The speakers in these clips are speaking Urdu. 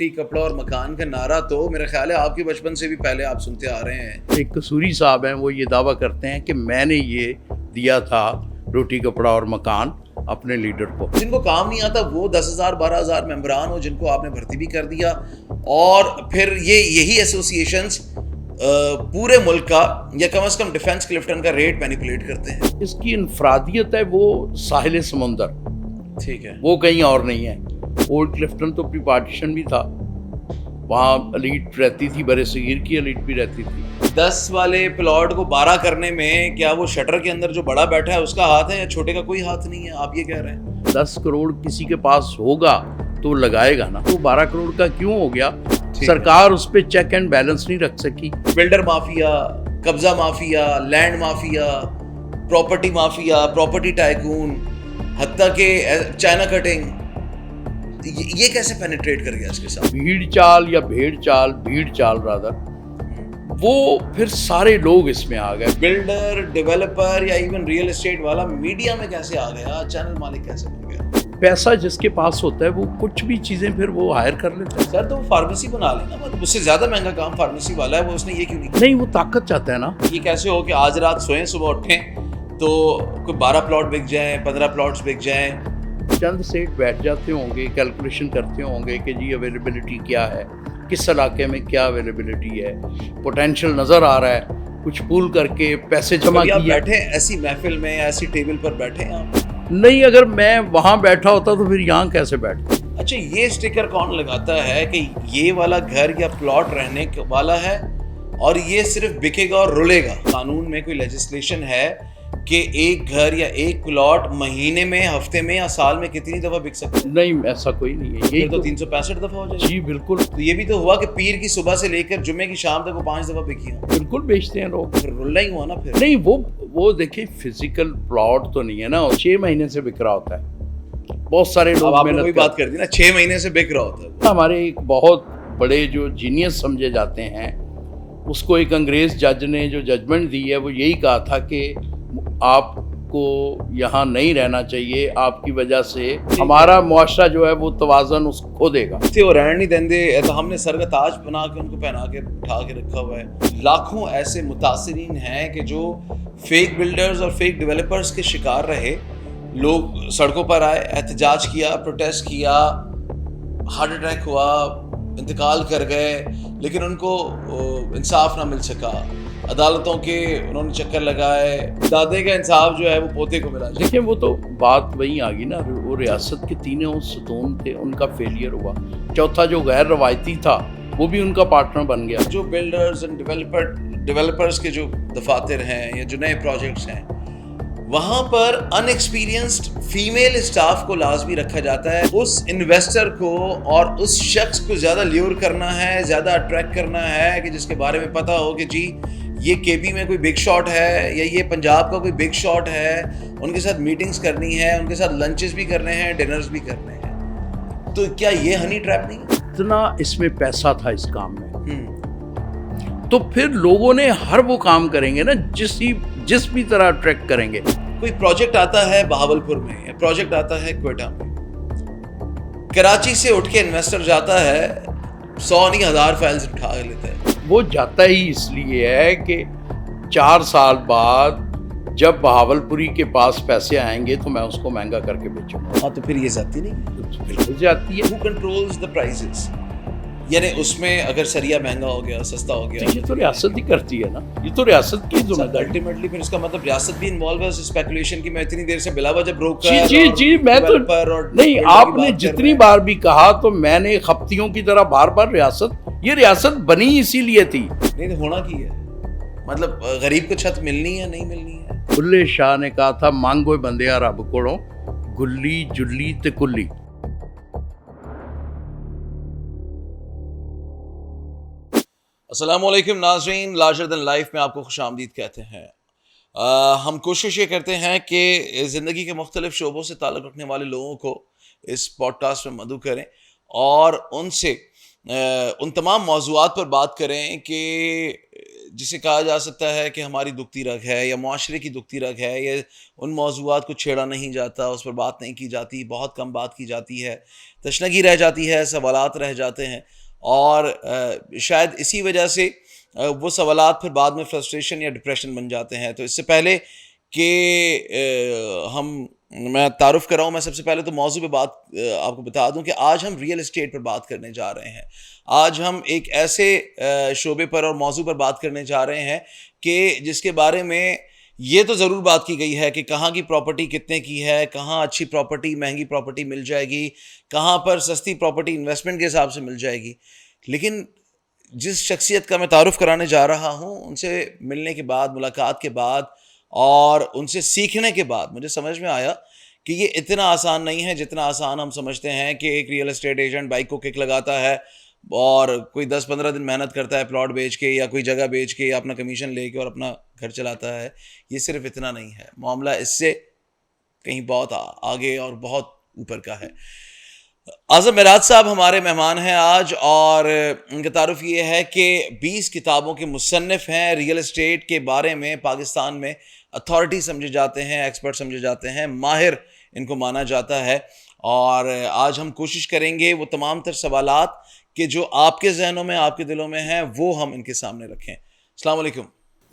روٹی کپڑا اور مکان کا نعرہ تو میرا خیال ہے آپ کے بچپن سے بھی پہلے آپ سنتے آ رہے ہیں. ایک قصوری صاحب ہیں, وہ یہ دعویٰ کرتے ہیں کہ میں نے یہ دیا تھا روٹی کپڑا اور مکان اپنے لیڈر کو. جن کو کام نہیں آتا وہ 10,000 12,000 ممبران ہو جن کو آپ نے بھرتی بھی کر دیا, اور پھر یہی ایسوسیشنز پورے ملک کا یا کم از کم ڈیفنس کلفٹن کا ریٹ مینیپولیٹ کرتے ہیں. اس کی انفرادیت ہے وہ ساحل سمندر, ٹھیک ہے, وہ کہیں اور نہیں ہے. اولڈ کلفٹن تو پری پارٹیشن بھی تھا, وہاں ایلیٹ رہتی تھی, برے صغیر کی ایلیٹ بھی رہتی تھی. 10 والے پلاٹ کو 12 کرنے میں کیا وہ شٹر کے اندر جو بڑا بیٹھا ہے اس کا ہاتھ ہے یا چھوٹے کا کوئی ہاتھ نہیں ہے؟ آپ یہ کہہ رہے ہیں 10 کروڑ کسی کے پاس ہوگا تو لگائے گا نا. تو 12 کروڑ کا کیوں ہو گیا؟ سرکار اس پہ چیک اینڈ بیلنس نہیں رکھ سکی. بلڈر مافیا, قبضہ mafia, land mafia, property mafia, property tycoon, حتیٰ کہ چائنا کٹنگ, یہ کیسے پینیٹریٹ کر گیا اس کے ساتھ؟ بھیڑ چال یا بھیڑ چال رادر, وہ پھر سارے لوگ اس میں آ گئے. بلڈر, ڈیولپر یا ایون ریئل اسٹیٹ والا میڈیا میں کیسے آ گیا, چینل مالک کیسے بن گیا؟ پیسہ جس کے پاس ہوتا ہے وہ کچھ بھی چیزیں پھر وہ ہائر کر لیتا ہے. سر تو وہ فارمیسی بنا لینا, مطلب اس سے زیادہ مہنگا کام فارمیسی والا ہے, وہ اس نے یہ کیوں نہیں کیا؟ نہیں, وہ طاقت چاہتا ہے نا. یہ کیسے ہو کہ آج رات سوئیں صبح اٹھیں تو کوئی 12 پلاٹ بک جائیں, 15 پلاٹس بک جائیں. چند سیٹ بیٹھ جاتے ہوں گے, کیلکولیشن کرتے ہوں گے کہ جی اویلیبلٹی کیا ہے, کس علاقے میں کیا اویلیبلٹی ہے, پوٹینشیل نظر آ رہا ہے, کچھ پول کر کے پیسے جمع کیے. بیٹھے ایسی محفل میں, ایسی ٹیبل پر بیٹھے ہیں آپ؟ نہیں, اگر میں وہاں بیٹھا ہوتا تو پھر یہاں کیسے بیٹھتا. اچھا, یہ اسٹیکر کون لگاتا ہے کہ یہ والا گھر یا پلاٹ رہنے والا ہے اور یہ صرف بکے گا اور رلے گا؟ قانون میں کوئی لیجسلیشن ہے کہ ایک گھر یا ایک پلاٹ مہینے میں, ہفتے میں یا سال میں کتنی دفعہ بک سکتا ہے؟ نہیں, ایسا کوئی نہیں ہے. یہ تو 365 دفعہ ہو جائے. جی بالکل. تو یہ بھی تو ہوا کہ پیر کی صبح سے لے کر جمعے کی شام تک وہ 5 دفعہ بکی ہوں. بالکل بیچتے ہیں لوگ. پھر رلنا ہی ہوا نا. پھر نہیں, وہ دیکھیں فزیکل پلاٹ تو نہیں ہے نا, 6 مہینے سے بک رہا ہوتا ہے. بہت سارے لوگ آپ نے وہی بات کر دی نا, 6 مہینے سے بک رہا ہوتا ہے. ہمارے ایک بہت بڑے جو جینیس سمجھے جاتے ہیں, اس کو ایک انگریز جج نے جو ججمنٹ دی ہے وہ یہی کہا تھا کہ آپ کو یہاں نہیں رہنا چاہیے, آپ کی وجہ سے ہمارا معاشرہ جو ہے وہ توازن اس کھو دے گا. وہ رہن نہیں دیں دے, تو ہم نے سر کا تاج بنا کے ان کو پہنا کے اٹھا کے رکھا ہوا ہے. لاکھوں ایسے متاثرین ہیں کہ جو فیک بلڈرز اور فیک ڈیولپرز کے شکار رہے. لوگ سڑکوں پر آئے, احتجاج کیا, پروٹیسٹ کیا, ہارٹ اٹیک ہوا, انتقال کر گئے, لیکن ان کو انصاف نہ مل سکا. عدالتوں کے انہوں نے چکر لگائے, دادے کا انصاف جو ہے وہ پوتے کو ملا. دیکھیں وہ تو بات وہی آ گئی نا, وہ ریاست کے تینوں ستون تھے, ان کا فیلئر ہوا. چوتھا جو غیر روایتی تھا وہ بھی ان کا پارٹنر بن گیا. جو بلڈرز اینڈ ڈیولپرز کے جو دفاتر ہیں یا جو نئے پروجیکٹس ہیں, وہاں پر ان ایکسپیرینسڈ فیمیل اسٹاف کو لازمی رکھا جاتا ہے. اس انویسٹر کو اور اس شخص کو زیادہ لیور کرنا ہے, زیادہ اٹریکٹ کرنا ہے کہ جس کے بارے میں پتا ہو کہ جی یہ کے پی میں کوئی بگ شاٹ ہے یا یہ پنجاب کا کوئی بگ شاٹ ہے. ان کے ساتھ میٹنگز کرنی ہے, ان کے ساتھ لنچز بھی کرنے ہیں, ڈنرز بھی کرنے ہیں. تو کیا یہ ہنی ٹریپ نہیں؟ اتنا اس میں پیسہ تھا اس کام میں, تو پھر لوگوں نے ہر وہ کام کریں گے نا جس بھی طرح اٹریکٹ کریں گے. کوئی پروجیکٹ آتا ہے بہاولپور میں یا پروجیکٹ آتا ہے کوئٹہ میں, کراچی سے اٹھ کے انویسٹر جاتا ہے 100 نہیں 1000 فائلز اٹھا لیتا ہے. وہ جاتا ہی اس لیے ہے کہ 4 سال بعد جب بہاولپوری کے پاس پیسے آئیں گے تو میں اس کو مہنگا کر کے بیچوں گا. ہاں, تو پھر یہ زیادتی نہیں؟ بالکل زیادتی ہے. Who controls the prices؟ یعنی اس میں اگر سریا مہنگا ہو گیا, سستا ہو گیا, یہ تو ریاست ہی کرتی ہے نا, یہ تو ریاست کی ذمہ داری. الٹیمیٹلی پھر اس کا مطلب ریاست بھی انوالو ہے اس اسپیکولیشن کی. میں اتنی دیر سے بلا وجہ بروکر جی میں تو نہیں, آپ نے جتنی بار بھی کہا تو میں نے خپتیوں کی طرح بار بار یہ ریاست بنی اسی لیے تھی. نہیں ہونا کی ہے, مطلب غریب کو چھت ملنی ہے نہیں ملنی ہے. بلے شاہ نے کہا تھا مانگو بندیا رب کوڑوں گلی جلی تے کلی. السلام علیکم ناظرین, لارجر دین لائف میں آپ کو خوش آمدید کہتے ہیں. ہم کوشش یہ کرتے ہیں کہ زندگی کے مختلف شعبوں سے تعلق رکھنے والے لوگوں کو اس پوڈ کاسٹ میں مدعو کریں اور ان سے ان تمام موضوعات پر بات کریں کہ جسے کہا جا سکتا ہے کہ ہماری دکھتی رگ ہے یا معاشرے کی دکھتی رگ ہے، یہ ان موضوعات کو چھیڑا نہیں جاتا، اس پر بات نہیں کی جاتی، بہت کم بات کی جاتی ہے، تشنگی رہ جاتی ہے، سوالات رہ جاتے ہیں، اور شاید اسی وجہ سے وہ سوالات پھر بعد میں فرسٹریشن یا ڈپریشن بن جاتے ہیں. تو اس سے پہلے کہ میں تعارف کر رہا ہوں، میں سب سے پہلے تو موضوع پہ بات آپ کو بتا دوں کہ آج ہم ریئل اسٹیٹ پر بات کرنے جا رہے ہیں. آج ہم ایک ایسے شعبے پر اور موضوع پر بات کرنے جا رہے ہیں کہ جس کے بارے میں یہ تو ضرور بات کی گئی ہے کہ کہاں کی پراپرٹی کتنے کی ہے، کہاں اچھی پراپرٹی مہنگی پراپرٹی مل جائے گی، کہاں پر سستی پراپرٹی انویسٹمنٹ کے حساب سے مل جائے گی. لیکن جس شخصیت کا میں تعارف کرانے جا رہا ہوں، ان سے ملنے کے بعد، ملاقات کے بعد اور ان سے سیکھنے کے بعد مجھے سمجھ میں آیا کہ یہ اتنا آسان نہیں ہے جتنا آسان ہم سمجھتے ہیں کہ ایک ریئل اسٹیٹ ایجنٹ بائک کو کک لگاتا ہے اور کوئی 10-15 دن محنت کرتا ہے پلاٹ بیچ کے یا کوئی جگہ بیچ کے یا اپنا کمیشن لے کے اور اپنا گھر چلاتا ہے. یہ صرف اتنا نہیں ہے، معاملہ اس سے کہیں بہت آگے اور بہت اوپر کا ہے. اعظم معراج صاحب ہمارے مہمان ہیں آج، اور ان کا تعارف یہ ہے کہ 20 کتابوں کے مصنف ہیں. ریئل اسٹیٹ کے بارے میں پاکستان میں اتھارٹی سمجھے جاتے ہیں، ایکسپرٹ سمجھے جاتے ہیں، ماہر ان کو مانا جاتا ہے. اور آج ہم کوشش کریں گے وہ تمام تر سوالات کہ جو آپ کے ذہنوں میں، آپ کے دلوں میں ہیں، وہ ہم ان کے سامنے رکھیں. السلام علیکم.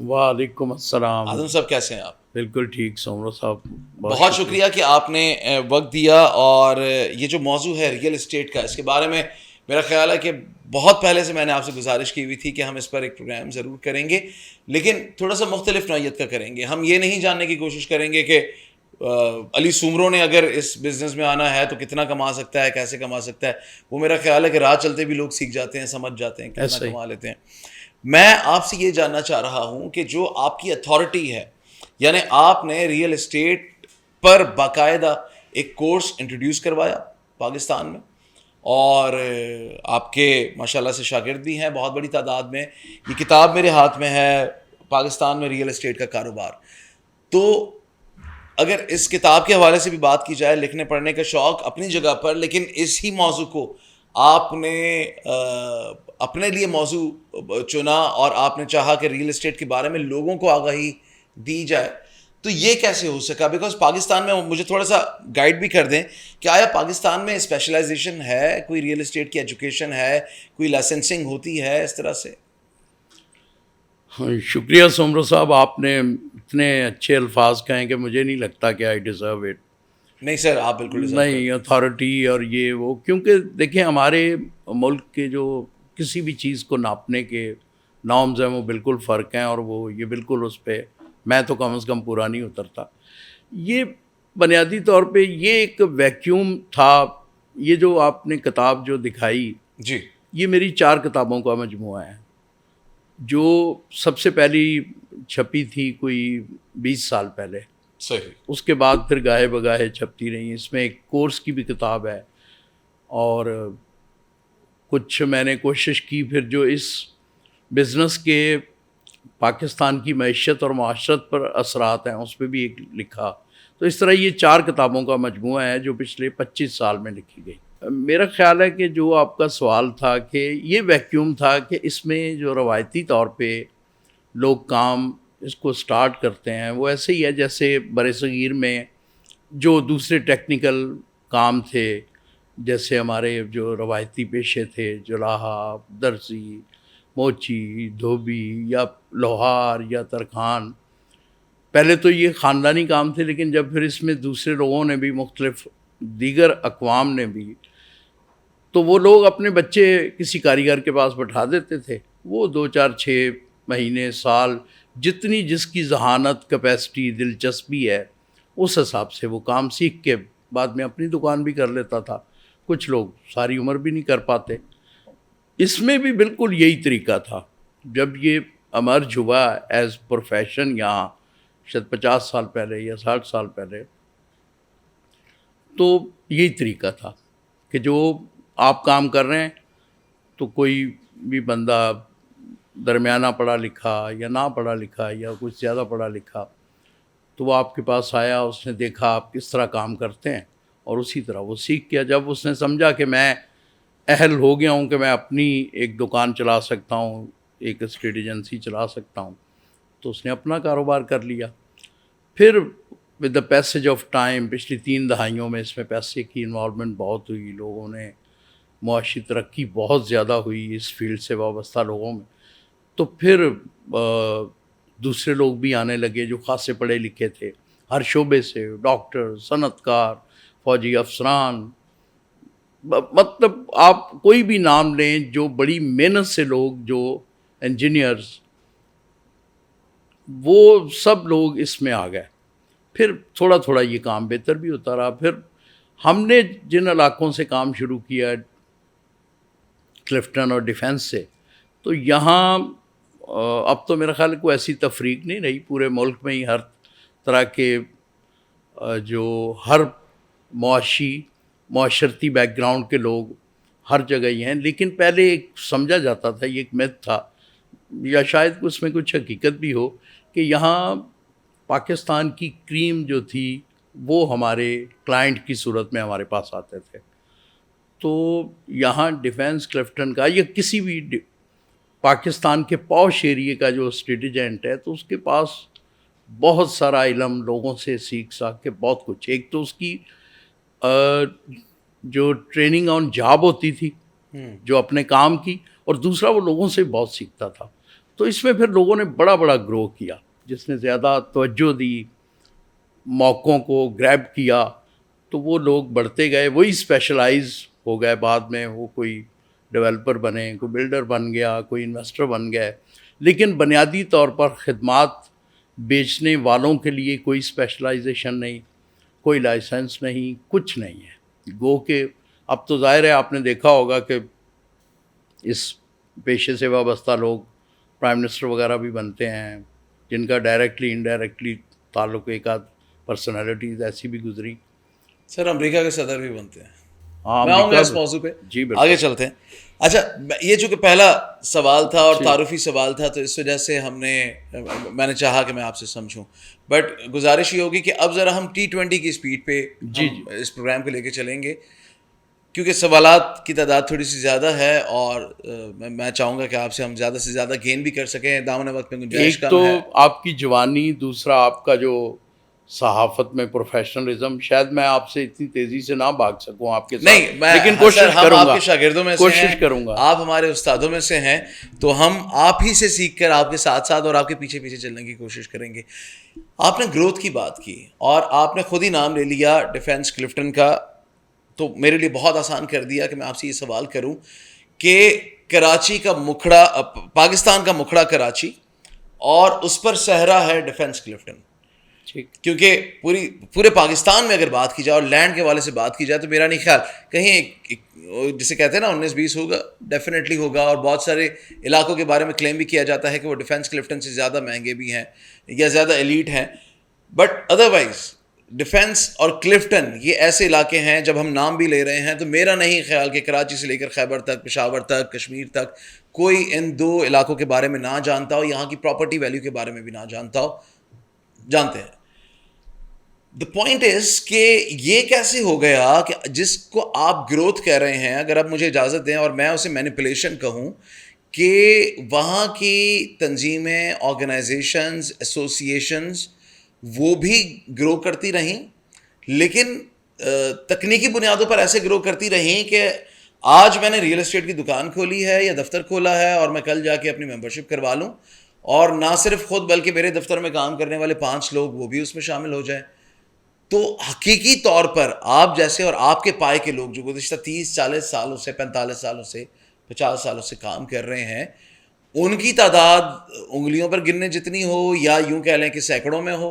وعلیکم السلام. اعظم صاحب کیسے ہیں آپ؟ بالکل ٹھیک. سومرو صاحب بہت شکریہ کہ آپ نے وقت دیا. اور یہ جو موضوع ہے ریئل اسٹیٹ کا، اس کے بارے میں میرا خیال ہے کہ بہت پہلے سے میں نے آپ سے گزارش کی ہوئی تھی کہ ہم اس پر ایک پروگرام ضرور کریں گے، لیکن تھوڑا سا مختلف نوعیت کا کریں گے. ہم یہ نہیں جاننے کی کوشش کریں گے کہ علی سومرو نے اگر اس بزنس میں آنا ہے تو کتنا کما سکتا ہے، کیسے کما سکتا ہے. وہ میرا خیال ہے کہ راہ چلتے بھی لوگ سیکھ جاتے ہیں، سمجھ جاتے ہیں، کتنا کما لیتے ہیں. میں آپ سے یہ جاننا چاہ رہا ہوں کہ جو آپ کی اتھارٹی ہے، یعنی آپ نے ریئل اسٹیٹ پر باقاعدہ ایک کورس انٹروڈیوس کروایا پاکستان میں، اور آپ کے ماشاءاللہ سے شاگرد بھی ہیں بہت بڑی تعداد میں. یہ کتاب میرے ہاتھ میں ہے، پاکستان میں ریئل اسٹیٹ کا کاروبار. تو اگر اس کتاب کے حوالے سے بھی بات کی جائے، لکھنے پڑھنے کا شوق اپنی جگہ پر، لیکن اس ہی موضوع کو آپ نے اپنے لیے موضوع چنا اور آپ نے چاہا کہ ریئل اسٹیٹ کے بارے میں لوگوں کو آگاہی دی جائے. تو یہ کیسے ہو سکا؟ بیکاز پاکستان میں، مجھے تھوڑا سا گائیڈ بھی کر دیں کہ آیا پاکستان میں اسپیشلائزیشن ہے، کوئی ریئل اسٹیٹ کی ایجوکیشن ہے، کوئی لائسنسنگ ہوتی ہے اس طرح سے؟ شکریہ سومرو صاحب، آپ نے اتنے اچھے الفاظ کہیں کہ مجھے نہیں لگتا کہ آئی ڈیزرو اٹ. نہیں سر، آپ بالکل نہیں، اتھارٹی اور یہ وہ، کیونکہ دیکھیں ہمارے ملک کے جو کسی بھی چیز کو ناپنے کے نارمز ہیں وہ بالکل فرق ہیں، اور وہ یہ بالکل اس پہ میں تو کم از کم پورا نہیں اترتا. یہ بنیادی طور پہ یہ ایک ویکیوم تھا. یہ جو آپ نے کتاب جو دکھائی، جی، یہ میری 4 کتابوں کا مجموعہ ہے جو سب سے پہلی چھپی تھی کوئی 20 سال پہلے. صحیح. اس کے بعد پھر گاہے بگاہے چھپتی رہی. اس میں ایک کورس کی بھی کتاب ہے، اور کچھ میں نے کوشش کی پھر جو اس بزنس کے پاکستان کی معیشت اور معاشرت پر اثرات ہیں اس پہ بھی ایک لکھا. تو اس طرح یہ 4 کتابوں کا مجموعہ ہے جو پچھلے 25 سال میں لکھی گئی. میرا خیال ہے کہ جو آپ کا سوال تھا کہ یہ ویکیوم تھا کہ اس میں جو روایتی طور پہ لوگ کام اس کو سٹارٹ کرتے ہیں وہ ایسے ہی ہے جیسے برصغیر میں جو دوسرے ٹیکنیکل کام تھے، جیسے ہمارے جو روایتی پیشے تھے، جلاحہ، درزی، موچی، دھوبی یا لوہار یا ترکھان. پہلے تو یہ خاندانی کام تھے، لیکن جب پھر اس میں دوسرے لوگوں نے بھی، مختلف دیگر اقوام نے بھی، تو وہ لوگ اپنے بچے کسی کاریگر کے پاس بٹھا دیتے تھے. وہ 2-4-6 مہینے، سال، جتنی جس کی ذہانت، کیپیسٹی، دلچسپی ہے، اس حساب سے وہ کام سیکھ کے بعد میں اپنی دکان بھی کر لیتا تھا. کچھ لوگ ساری عمر بھی نہیں کر پاتے. اس میں بھی بالکل یہی طریقہ تھا. جب یہ امرج ہوا ایز پروفیشن یہاں شاید 50 سال پہلے یا 60 سال پہلے، تو یہی طریقہ تھا کہ جو آپ کام کر رہے ہیں تو کوئی بھی بندہ درمیانہ پڑھا لکھا یا نہ پڑھا لکھا یا کچھ زیادہ پڑھا لکھا، تو وہ آپ کے پاس آیا، اس نے دیکھا آپ کس طرح کام کرتے ہیں اور اسی طرح وہ سیکھ گیا. جب اس نے سمجھا کہ میں اہل ہو گیا ہوں کہ میں اپنی ایک دکان چلا سکتا ہوں، ایک اسٹیٹ ایجنسی چلا سکتا ہوں. تو اس نے اپنا کاروبار کر لیا. پھر with the passage of time پچھلی 3 دہائیوں میں اس میں پیسے کی انوالومنٹ بہت ہوئی, لوگوں نے معاشی ترقی بہت زیادہ ہوئی اس فیلڈ سے وابستہ لوگوں میں. تو پھر دوسرے لوگ بھی آنے لگے جو خاصے پڑھے لکھے تھے ہر شعبے سے, ڈاکٹر, صنعت کار, فوجی افسران, مطلب آپ کوئی بھی نام لیں, جو بڑی محنت سے لوگ, جو انجینئرز, وہ سب لوگ اس میں آ گئے. پھر تھوڑا تھوڑا یہ کام بہتر بھی ہوتا رہا. پھر ہم نے جن علاقوں سے کام شروع کیا کلفٹن اور ڈیفینس سے, تو یہاں اب تو میرا خیال ہے کوئی ایسی تفریق نہیں رہی, پورے ملک میں ہی ہر طرح کے جو ہر معاشرتی بیک گراؤنڈ کے لوگ ہر جگہ ہی ہیں. لیکن پہلے ایک سمجھا جاتا تھا, یہ ایک میتھ تھا, یا شاید اس میں کچھ حقیقت بھی ہو, کہ یہاں پاکستان کی کریم جو تھی وہ ہمارے کلائنٹ کی صورت میں ہمارے پاس آتے تھے. تو یہاں ڈیفینس کلفٹن کا یا کسی بھی پاکستان کے پوش ایریے کا جو اسٹیٹ ایجنٹ ہے, تو اس کے پاس بہت سارا علم لوگوں سے سیکھ کے بہت کچھ. ایک تو اس کی جو ٹریننگ آن جاب ہوتی تھی جو اپنے کام کی, اور دوسرا وہ لوگوں سے بہت سیکھتا تھا. تو اس میں پھر لوگوں نے بڑا گرو کیا, جس نے زیادہ توجہ دی, موقعوں کو گریب کیا, تو وہ لوگ بڑھتے گئے, وہی اسپیشلائز ہو گئے. بعد میں وہ کوئی ڈیولپر بنے, کوئی بلڈر بن گیا, کوئی انویسٹر بن گئے. لیکن بنیادی طور پر خدمات بیچنے والوں کے لیے کوئی اسپیشلائزیشن نہیں, کوئی لائسنس نہیں, کچھ نہیں ہے. گو کہ اب تو ظاہر ہے آپ نے دیکھا ہوگا کہ اس پیشے سے وابستہ لوگ پرائم منسٹر وغیرہ بھی بنتے ہیں, جن کا ڈائریکٹلی انڈائریکٹلی تعلق, ایک آدھ پرسنالٹیز ایسی بھی گزری. سر امریکہ کے صدر بھی بنتے ہیں. ہاں, میں آؤں گا اس موضوع پہ. جی آگے چلتے ہیں. اچھا, یہ چونکہ پہلا سوال تھا اور تعارفی سوال تھا, تو اس وجہ سے میں نے چاہا کہ میں آپ سے سمجھوں. بٹ گزارش یہ ہوگی کہ اب ذرا ہم T20 کی اسپیڈ پہ اس پروگرام کو لے کے چلیں گے, کیونکہ سوالات کی تعداد تھوڑی سی زیادہ ہے, اور میں چاہوں گا کہ آپ سے ہم زیادہ سے زیادہ گین بھی کر سکیں. دامن وقت میں گنجائش کم ہے. ایک تو آپ کی جوانی, دوسرا آپ کا جو صحافت میں پروفیشنلزم, شاید میں آپ سے اتنی تیزی سے نہ بھاگ سکوں آپ کے ساتھ, نہیں, لیکن کوشش کروں گا. آپ کے شاگردوں میں کوشش کروں گا. آپ ہمارے استادوں میں سے ہیں, تو ہم آپ ہی سے سیکھ کر آپ کے ساتھ ساتھ اور آپ کے پیچھے پیچھے چلنے کی کوشش کریں گے. آپ نے گروتھ کی بات کی اور آپ نے خود ہی نام لے لیا ڈیفینس کلفٹن کا, تو میرے لیے بہت آسان کر دیا کہ میں آپ سے یہ سوال کروں کہ کراچی کا مکھڑا, پاکستان کا مکھڑا کراچی, اور اس پر صحرا ہے ڈیفینس کلفٹن. کیونکہ پورے پاکستان میں اگر بات کی جائے اور لینڈ کے والے سے بات کی جائے, تو میرا نہیں خیال کہیں جسے کہتے ہیں نا 19-20 ہوگا, ڈیفینیٹلی ہوگا. اور بہت سارے علاقوں کے بارے میں کلیم بھی کیا جاتا ہے کہ وہ ڈیفینس کلفٹن سے زیادہ مہنگے بھی ہیں یا زیادہ ایلیٹ ہیں. بٹ ادروائز ڈیفینس اور کلفٹن یہ ایسے علاقے ہیں, جب ہم نام بھی لے رہے ہیں, تو میرا نہیں خیال کہ کراچی سے لے کر خیبر تک, پشاور تک, کشمیر تک کوئی ان دو علاقوں کے بارے میں نہ جانتا ہو, یہاں کی پراپرٹی ویلیو کے بارے میں بھی نہ جانتا ہو. جانتے ہیں. دا پوائنٹ از کہ یہ کیسے ہو گیا کہ جس کو آپ گروتھ کہہ رہے ہیں, اگر آپ مجھے اجازت دیں اور میں اسے مینیپولیشن کہوں, کہ وہاں کی تنظیمیں, آرگنائزیشنز, ایسوسیشنز وہ بھی گرو کرتی رہیں, لیکن تکنیکی بنیادوں پر ایسے گرو کرتی رہیں کہ آج میں نے ریئل اسٹیٹ کی دکان کھولی ہے یا دفتر کھولا ہے, اور میں کل جا کے اپنی ممبرشپ کروا لوں, اور نہ صرف خود بلکہ میرے دفتر میں کام کرنے والے 5 لوگ وہ بھی اس میں شامل ہو جائیں. تو حقیقی طور پر آپ جیسے اور آپ کے پائے کے لوگ جو گزشتہ 30-40 سالوں سے, 45 سالوں سے, 50 سالوں سے کام کر رہے ہیں, ان کی تعداد انگلیوں پر گننے جتنی ہو, یا یوں کہہ لیں کہ سینکڑوں میں ہو,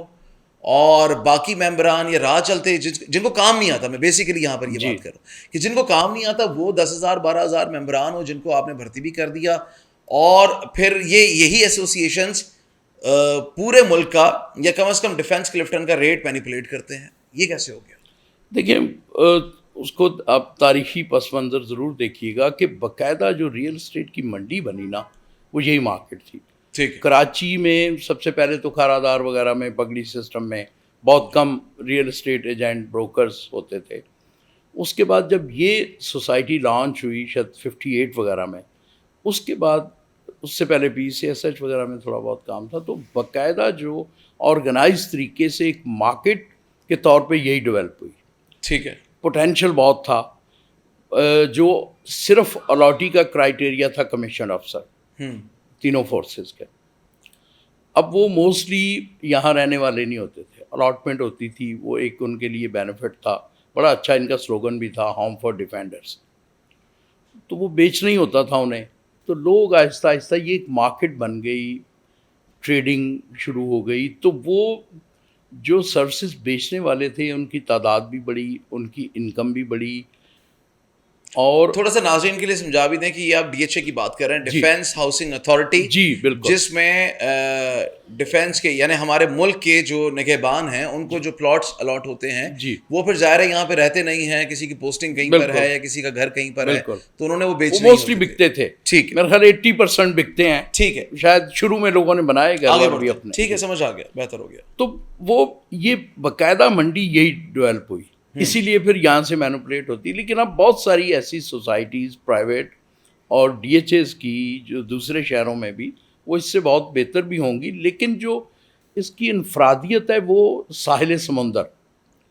اور باقی ممبران یا راہ چلتے جن کو کام نہیں آتا, میں بیسیکلی یہاں پر یہ بات کروں کہ جن کو کام نہیں آتا, وہ 10,000 12,000 ممبران ہو جن کو آپ نے بھرتی بھی کر دیا, اور پھر یہی ایسوسیشنز پورے ملک کا یا کم از کم ڈیفینس کلفٹن کا ریٹ مینیپولیٹ کرتے ہیں. یہ کیسے ہو گیا؟ دیکھیں, اس کو آپ تاریخی پس منظر ضرور دیکھیے گا کہ باقاعدہ جو ریئل اسٹیٹ کی منڈی بنی نا, وہ یہی مارکیٹ تھی. کراچی میں سب سے پہلے تو کھارادار وغیرہ میں, پگڑی سسٹم میں بہت کم ریئل اسٹیٹ ایجنٹ بروکرز ہوتے تھے. اس کے بعد جب یہ سوسائٹی لانچ ہوئی شاید 58 وغیرہ میں, اس کے بعد اس سے پہلے PCSH وغیرہ میں تھوڑا بہت کام تھا. تو باقاعدہ جو آرگنائز طریقے سے ایک مارکیٹ کے طور پہ یہی ڈیولپ ہوئی. ٹھیک ہے. پوٹینشیل بہت تھا. جو صرف الاٹی کا کرائٹیریا تھا کمیشن افسر تینوں فورسز کے, اب وہ موسٹلی یہاں رہنے والے نہیں ہوتے تھے. الاٹمنٹ ہوتی تھی, وہ ایک ان کے لیے بینیفٹ تھا. بڑا اچھا ان کا سلوگن بھی تھا, ہوم فار ڈیفینڈرس. تو وہ بیچنا ہی ہوتا تھا انہیں. تو لوگ آہستہ آہستہ یہ ایک مارکیٹ بن گئی, ٹریڈنگ شروع ہو گئی. تو وہ جو سروسز بیچنے والے تھے ان کی تعداد بھی بڑی, ان کی انکم بھی بڑی. اور تھوڑا سا ناظرین کے لیے سمجھا بھی دیں کہ یہ آپ DHA کی بات کر رہے ہیں, ڈیفینس ہاؤسنگ اتھارٹی. جی بالکل. جس میں ڈیفینس کے یعنی ہمارے ملک کے جو نگہبان ہیں ان کو جو پلاٹس الاٹ ہوتے ہیں وہ پھر ظاہر ہے یہاں پہ رہتے نہیں ہیں, کسی کی پوسٹنگ کہیں پر ہے یا کسی کا گھر کہیں پر ہے, تو انہوں نے وہ بیچ موسٹلی بکتے تھے. ٹھیک ہے, میرے خیال 80% بکتے ہیں. ٹھیک ہے, شاید شروع میں لوگوں نے بنائے گئے بھی اپنے. ٹھیک ہے, سمجھ آ گیا, بہتر ہو گیا. تو وہ یہ باقاعدہ منڈی یہی ڈیولپ ہوئی, اسی لیے پھر یہاں سے مینوپولیٹ ہوتی. لیکن اب بہت ساری ایسی سوسائٹیز پرائیویٹ اور DHAs کی جو دوسرے شہروں میں بھی, وہ اس سے بہت بہتر بھی ہوں گی. لیکن جو اس کی انفرادیت ہے وہ ساحل سمندر,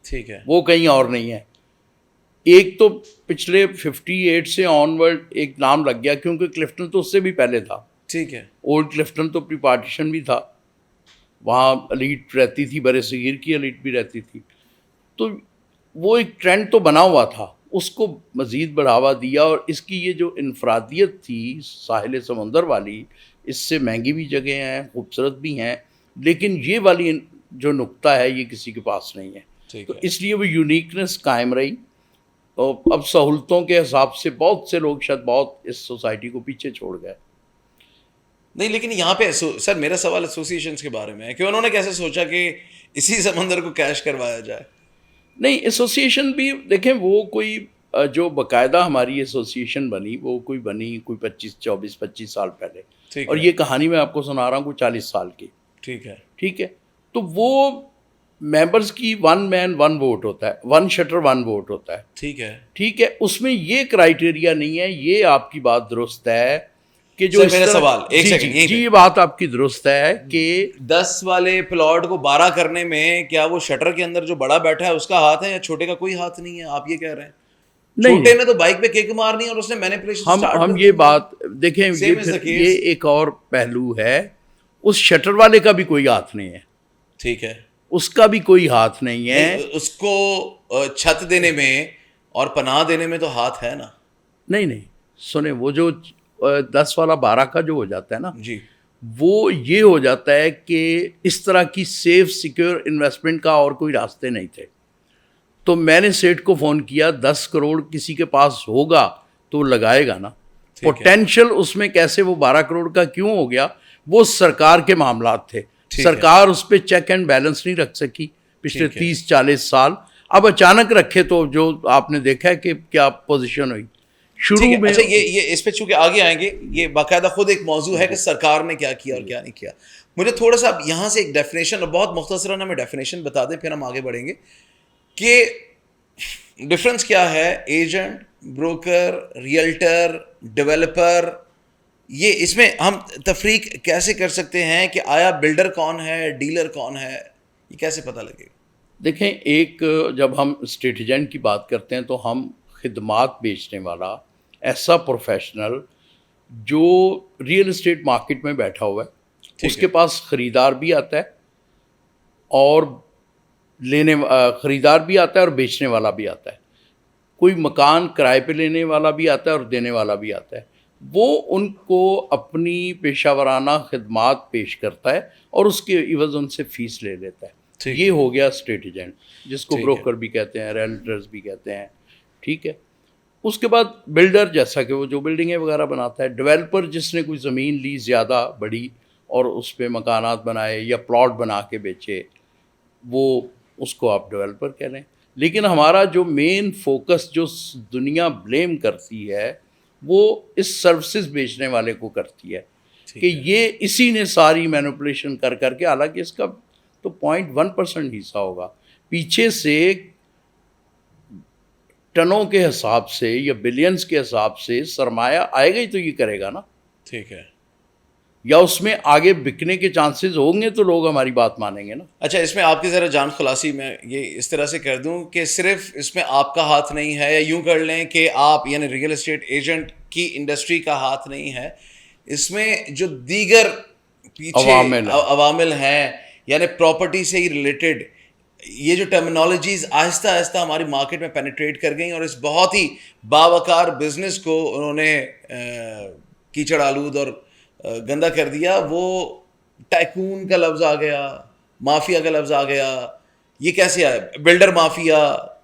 ٹھیک ہے, وہ کہیں اور نہیں ہے. ایک تو پچھلے 58 سے آن ورڈ ایک نام لگ گیا, کیونکہ کلفٹن تو اس سے بھی پہلے تھا. ٹھیک ہے, اولڈ کلفٹن تو پری پارٹیشن بھی تھا, وہاں ایلیٹ رہتی تھی, برِ صغیر کی ایلیٹ بھی رہتی تھی. تو وہ ایک ٹرینڈ تو بنا ہوا تھا, اس کو مزید بڑھاوا دیا. اور اس کی یہ جو انفرادیت تھی ساحل سمندر والی, اس سے مہنگی بھی جگہ ہیں, خوبصورت بھی ہیں, لیکن یہ والی جو نقطہ ہے یہ کسی کے پاس نہیں ہے. تو اس لیے وہ یونیکنس قائم رہی. اور اب سہولتوں کے حساب سے بہت سے لوگ شاید بہت اس سوسائٹی کو پیچھے چھوڑ گئے. نہیں, لیکن یہاں پہ سر میرا سوال ایسوسیشنس کے بارے میں ہے کہ انہوں نے کیسے سوچا کہ اسی سمندر کو کیش کروایا جائے. نہیں, ایسوسیشن بھی دیکھیں, وہ کوئی جو باقاعدہ ہماری ایسوسیشن بنی, وہ کوئی بنی کوئی 25 سال پہلے. اور یہ کہانی میں آپ کو سنا رہا ہوں کوئی 40 سال کی. ٹھیک ہے, ٹھیک ہے. تو وہ ممبرس کی 1 مین 1 ووٹ ہوتا ہے, 1 شٹر 1 ووٹ ہوتا ہے. ٹھیک ہے, ٹھیک ہے. اس میں یہ کرائٹیریا نہیں ہے. یہ آپ کی بات درست ہے کہ جو میرا سوال ایک سیکنڈ, یہ بات آپ کی درست ہے کہ 10 والے پلاٹ کو 12 کرنے میں کیا وہ شٹر کے اندر جو بڑا بیٹھا ہے اس کا ہاتھ ہے یا چھوٹے کا کوئی ہاتھ نہیں ہے؟ آپ یہ کہہ رہے ہیں چھوٹے نے تو بائک پہ کک مارنی اور اس نے مینیپولیشن سٹارٹ. ہم یہ بات دیکھیں, یہ ایک اور پہلو ہے, اس شٹر والے کا بھی کوئی ہاتھ نہیں ہے. ٹھیک ہے, اس کا بھی کوئی ہاتھ نہیں ہے. اس کو چھت دینے میں اور پناہ دینے میں تو ہاتھ ہے نا. نہیں, سنیں, وہ جو 10 والا 12 کا جو ہو جاتا ہے نا, جی, وہ یہ ہو جاتا ہے کہ اس طرح کی سیف سیکیور انویسٹمنٹ کا اور کوئی راستے نہیں تھے. تو میں نے سیٹ کو فون کیا, 10 کروڑ کسی کے پاس ہوگا تو لگائے گا نا. پوٹینشیل اس میں کیسے وہ 12 کروڑ کا کیوں ہو گیا, وہ سرکار کے معاملات تھے. سرکار اس پہ چیک اینڈ بیلنس نہیں رکھ سکی پچھلے 30-40 سال. اب اچانک رکھے تو جو آپ نے دیکھا ہے کہ کیا پوزیشن ہوئی شروع میں. اچھا, یہ اس پہ چونکہ آگے آئیں گے, یہ باقاعدہ خود ایک موضوع ہے کہ سرکار نے کیا کیا اور کیا نہیں کیا. مجھے تھوڑا سا یہاں سے ایک ڈیفینیشن, اور بہت مختصراً ہمیں ڈیفینیشن بتا دیں, پھر ہم آگے بڑھیں گے کہ ڈفرینس کیا ہے ایجنٹ, بروکر, ریئلٹر, ڈیولپر. یہ اس میں ہم تفریق کیسے کر سکتے ہیں کہ آیا بلڈر کون ہے, ڈیلر کون ہے, یہ کیسے پتہ لگے گا؟ دیکھیں, ایک جب ہم اسٹیٹ ایجنٹ کی بات کرتے ہیں تو ہم خدمات بیچنے والا ایسا پروفیشنل جو ریئل اسٹیٹ مارکیٹ میں بیٹھا ہوا ہے, اس کے پاس خریدار بھی آتا ہے اور خریدار بھی آتا ہے اور بیچنے والا بھی آتا ہے. کوئی مکان کرائے پہ لینے والا بھی آتا ہے اور دینے والا بھی آتا ہے. وہ ان کو اپنی پیشہ ورانہ خدمات پیش کرتا ہے اور اس کے عوض ان سے فیس لے لیتا ہے. یہ ہو گیا اسٹیٹ ایجنٹ, جس کو بروکر بھی کہتے ہیں, ریئلٹرز بھی کہتے ہیں. ٹھیک ہے. اس کے بعد بلڈر, جیسا کہ وہ جو بلڈنگیں وغیرہ بناتا ہے. ڈیولپر, جس نے کوئی زمین لی زیادہ بڑی اور اس پہ مکانات بنائے یا پلاٹ بنا کے بیچے, وہ اس کو آپ ڈیولپر کہہ لیں. لیکن ہمارا جو مین فوکس جو دنیا بلیم کرتی ہے وہ اس سروسز بیچنے والے کو کرتی ہے کہ یہ اسی نے ساری مینوپولیشن کر کے, حالانکہ اس کا تو 0.1% حصہ ہوگا. پیچھے سے ٹنوں کے حساب سے یا بلینز کے حساب سے سرمایہ آئے گا ہی تو یہ کرے گا نا. ٹھیک ہے. یا اس میں آگے بکنے کے چانسز ہوں گے تو لوگ ہماری بات مانیں گے نا. اچھا اس میں آپ کی ذرا جان خلاصی میں یہ اس طرح سے کر دوں کہ صرف اس میں آپ کا ہاتھ نہیں ہے, یا یوں کر لیں کہ آپ یعنی ریئل اسٹیٹ ایجنٹ کی انڈسٹری کا ہاتھ نہیں ہے, اس میں جو دیگر پیچھے عوامل ہیں یعنی پراپرٹی سے ہی ریلیٹڈ یہ جو ٹرمینالوجیز آہستہ آہستہ ہماری مارکیٹ میں پینیٹریٹ کر گئیں اور اس بہت ہی باوقار بزنس کو انہوں نے کیچڑ آلود اور گندا کر دیا. وہ ٹائکون کا لفظ آ گیا, مافیا کا لفظ آ گیا. یہ کیسے آیا؟ بلڈر مافیا,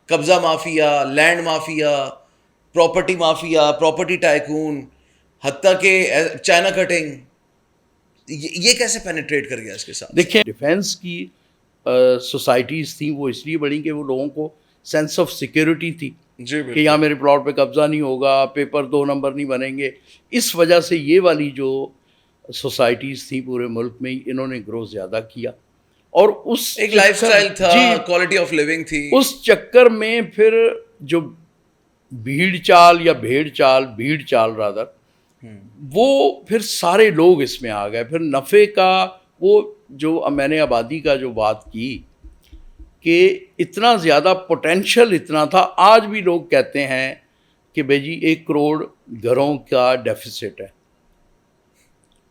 قبضہ mafia, land mafia, property mafia, property tycoon, حتیٰ کہ چائنا کٹنگ, یہ کیسے پینیٹریٹ کر گیا اس کے ساتھ؟ دیکھیں ڈیفینس کی سوسائٹیز تھیں وہ اس لیے بڑھیں کہ وہ لوگوں کو سینس آف سیکیورٹی تھی جی کہ یہاں میرے پلاٹ پہ قبضہ نہیں ہوگا, پیپر 2 نمبر نہیں بنیں گے. اس وجہ سے یہ والی جو سوسائٹیز تھیں پورے ملک میں انہوں نے گرو زیادہ کیا, اور اس ایک لائف سٹائل تھا, کوالٹی آف لیونگ تھی. اس چکر میں پھر جو بھیڑ چال رادر وہ پھر سارے لوگ اس میں آ گئے. پھر نفع کا وہ جو میں نے آبادی کا جو بات کی کہ اتنا زیادہ پوٹینشل اتنا تھا. آج بھی لوگ کہتے ہیں کہ بھائی جی 1 کروڑ گھروں کا ڈیفیسٹ ہے.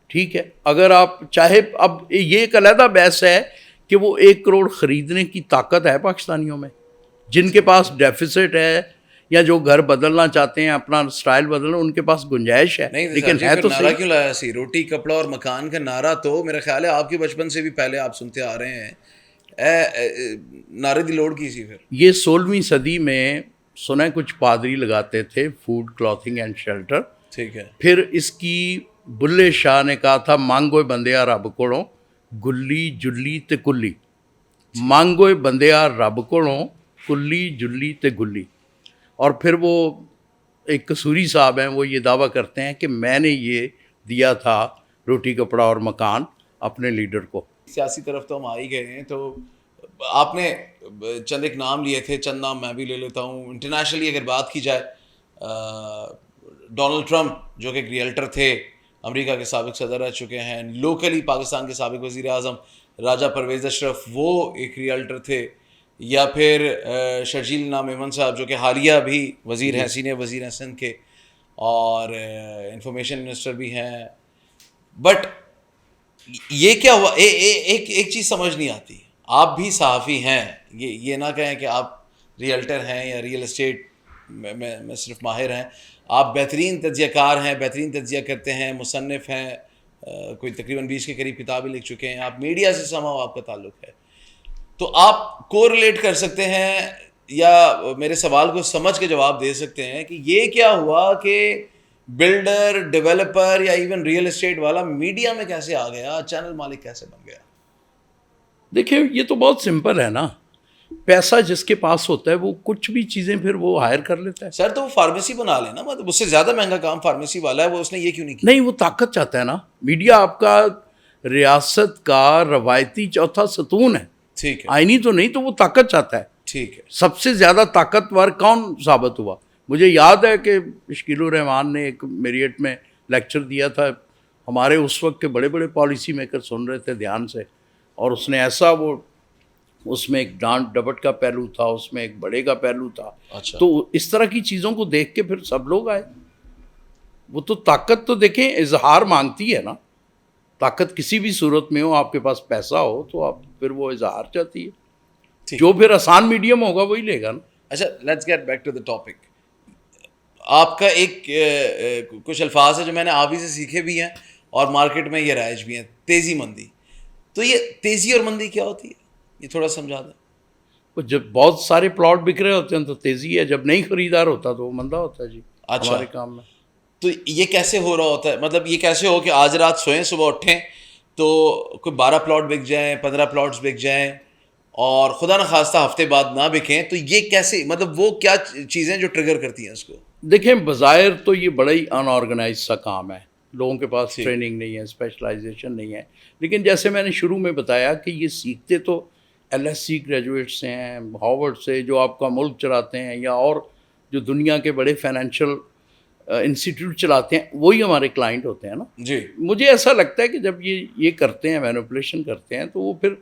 ٹھیک ہے, اگر آپ چاہے, اب یہ ایک علیحدہ بحث ہے کہ وہ 1 کروڑ خریدنے کی طاقت ہے پاکستانیوں میں, جن کے پاس ڈیفیسٹ ہے یا جو گھر بدلنا چاہتے ہیں, اپنا سٹائل بدلنا, ان کے پاس گنجائش ہے. لیکن ہے تو نعرہ کیوں لایا سی روٹی کپڑا اور مکان کا نعرہ؟ تو میرا خیال ہے آپ کے بچپن سے بھی پہلے آپ سنتے آ رہے ہیں. نعرے دی لوڑ کی سی پھر یہ 16ویں صدی میں سنا کچھ پادری لگاتے تھے, فوڈ کلاتھنگ اینڈ شیلٹر. ٹھیک ہے. پھر اس کی بلے شاہ نے کہا تھا مانگوئے بندیا رب کوڑوں گلی جلی تے کلی. مانگوئے بندیا رب کوڑوں کلی جلی تے گلی. اور پھر وہ ایک قصوری صاحب ہیں, وہ یہ دعویٰ کرتے ہیں کہ میں نے یہ دیا تھا روٹی کپڑا اور مکان اپنے لیڈر کو. سیاسی طرف تو ہم آ ہی گئے ہیں, تو آپ نے چند ایک نام لیے تھے, چند نام میں بھی لے لیتا ہوں. انٹرنیشنلی اگر بات کی جائے, ڈونلڈ ٹرمپ جو کہ ریئلٹر تھے, امریکہ کے سابق صدر رہ چکے ہیں. لوکلی پاکستان کے سابق وزیر اعظم راجہ پرویز اشرف وہ ایک ریئلٹر تھے. یا پھر شرجیل نام ایمن صاحب جو کہ حالیہ بھی وزیر ہیں, سینئر وزیر ہیں سندھ کے, اور انفارمیشن منسٹر بھی ہیں. بٹ یہ کیا ہوا؟ ایک چیز سمجھ نہیں آتی. آپ بھی صحافی ہیں, یہ نہ کہیں کہ آپ ریئلٹر ہیں یا ریئل اسٹیٹ میں صرف ماہر ہیں. آپ بہترین تجزیہ کار ہیں, بہترین تجزیہ کرتے ہیں, مصنف ہیں, کوئی تقریباً 20 کے قریب کتابیں لکھ چکے ہیں. آپ میڈیا سے سماؤ آپ کا تعلق ہے, تو آپ کو ریلیٹ کر سکتے ہیں یا میرے سوال کو سمجھ کے جواب دے سکتے ہیں کہ یہ کیا ہوا کہ بلڈر, ڈیولپر یا ایون ریئل اسٹیٹ والا میڈیا میں کیسے آ گیا, چینل مالک کیسے بن گیا؟ دیکھیں یہ تو بہت سمپل ہے نا. پیسہ جس کے پاس ہوتا ہے وہ کچھ بھی چیزیں پھر وہ ہائر کر لیتا ہے. سر تو وہ فارمیسی بنا لینا, مطلب اس سے زیادہ مہنگا کام فارمیسی والا ہے, وہ اس نے یہ کیوں نہیں کیا؟ نہیں, وہ طاقت چاہتا ہے نا. میڈیا آپ کا ریاست کا روایتی چوتھا ستون ہے. ٹھیک ہے. آئینی تو نہیں, تو وہ طاقت چاہتا ہے. ٹھیک ہے. سب سے زیادہ طاقتور کون ثابت ہوا؟ مجھے یاد ہے کہ شکیل الرحمان نے ایک میریٹ میں لیکچر دیا تھا. ہمارے اس وقت کے بڑے بڑے پالیسی میکر سن رہے تھے دھیان سے, اور اس نے ایسا وہ اس میں ایک ڈانٹ ڈپٹ کا پہلو تھا, اس میں ایک بڑے کا پہلو تھا. اچھا. تو اس طرح کی چیزوں کو دیکھ کے پھر سب لوگ آئے. وہ تو طاقت تو دیکھیں اظہار مانگتی ہے نا. طاقت کسی بھی صورت میں ہو, آپ کے پاس پیسہ ہو تو آپ پھر وہ اظہار چاہتی ہے. جو پھر آسان میڈیم ہوگا وہی لے گا نا. اچھا, let's get back to the topic. آپ کا ایک کچھ الفاظ ہے جو میں نے آپ ہی سے سیکھے بھی ہیں اور مارکیٹ میں یہ رائج بھی ہیں, تیزی مندی. تو یہ تیزی اور مندی کیا ہوتی ہے, یہ تھوڑا سمجھا دیں. جب بہت سارے پلاٹ بک رہے ہوتے ہیں تو تیزی ہے, جب نہیں خریدار ہوتا تو وہ مندہ ہوتا ہے. جی ہمارے کام میں. تو یہ کیسے ہو رہا ہوتا ہے؟ مطلب یہ کیسے ہو کہ آج رات سوئیں, صبح اٹھیں تو کوئی 12 پلاٹ بک جائیں, 15 پلاٹس بک جائیں, اور خدا نخواستہ ہفتے بعد نہ بکیں؟ تو یہ کیسے, مطلب وہ کیا چیزیں جو ٹریگر کرتی ہیں اس کو؟ دیکھیں بظاہر تو یہ بڑا ہی ان آرگنائز سا کام ہے, لوگوں کے پاس ٹریننگ نہیں ہے, اسپیشلائزیشن نہیں ہے. لیکن جیسے میں نے شروع میں بتایا کہ یہ سیکھتے تو LSC گریجویٹس سے ہیں, ہارورڈ سے, جو آپ کا ملک چلاتے ہیں, یا اور جو دنیا کے بڑے فائنینشیل انسٹیٹیوٹ چلاتے ہیں وہی ہمارے کلائنٹ ہوتے ہیں نا. جی مجھے ایسا لگتا ہے کہ جب یہ کرتے ہیں مینوپولیشن کرتے ہیں تو وہ پھر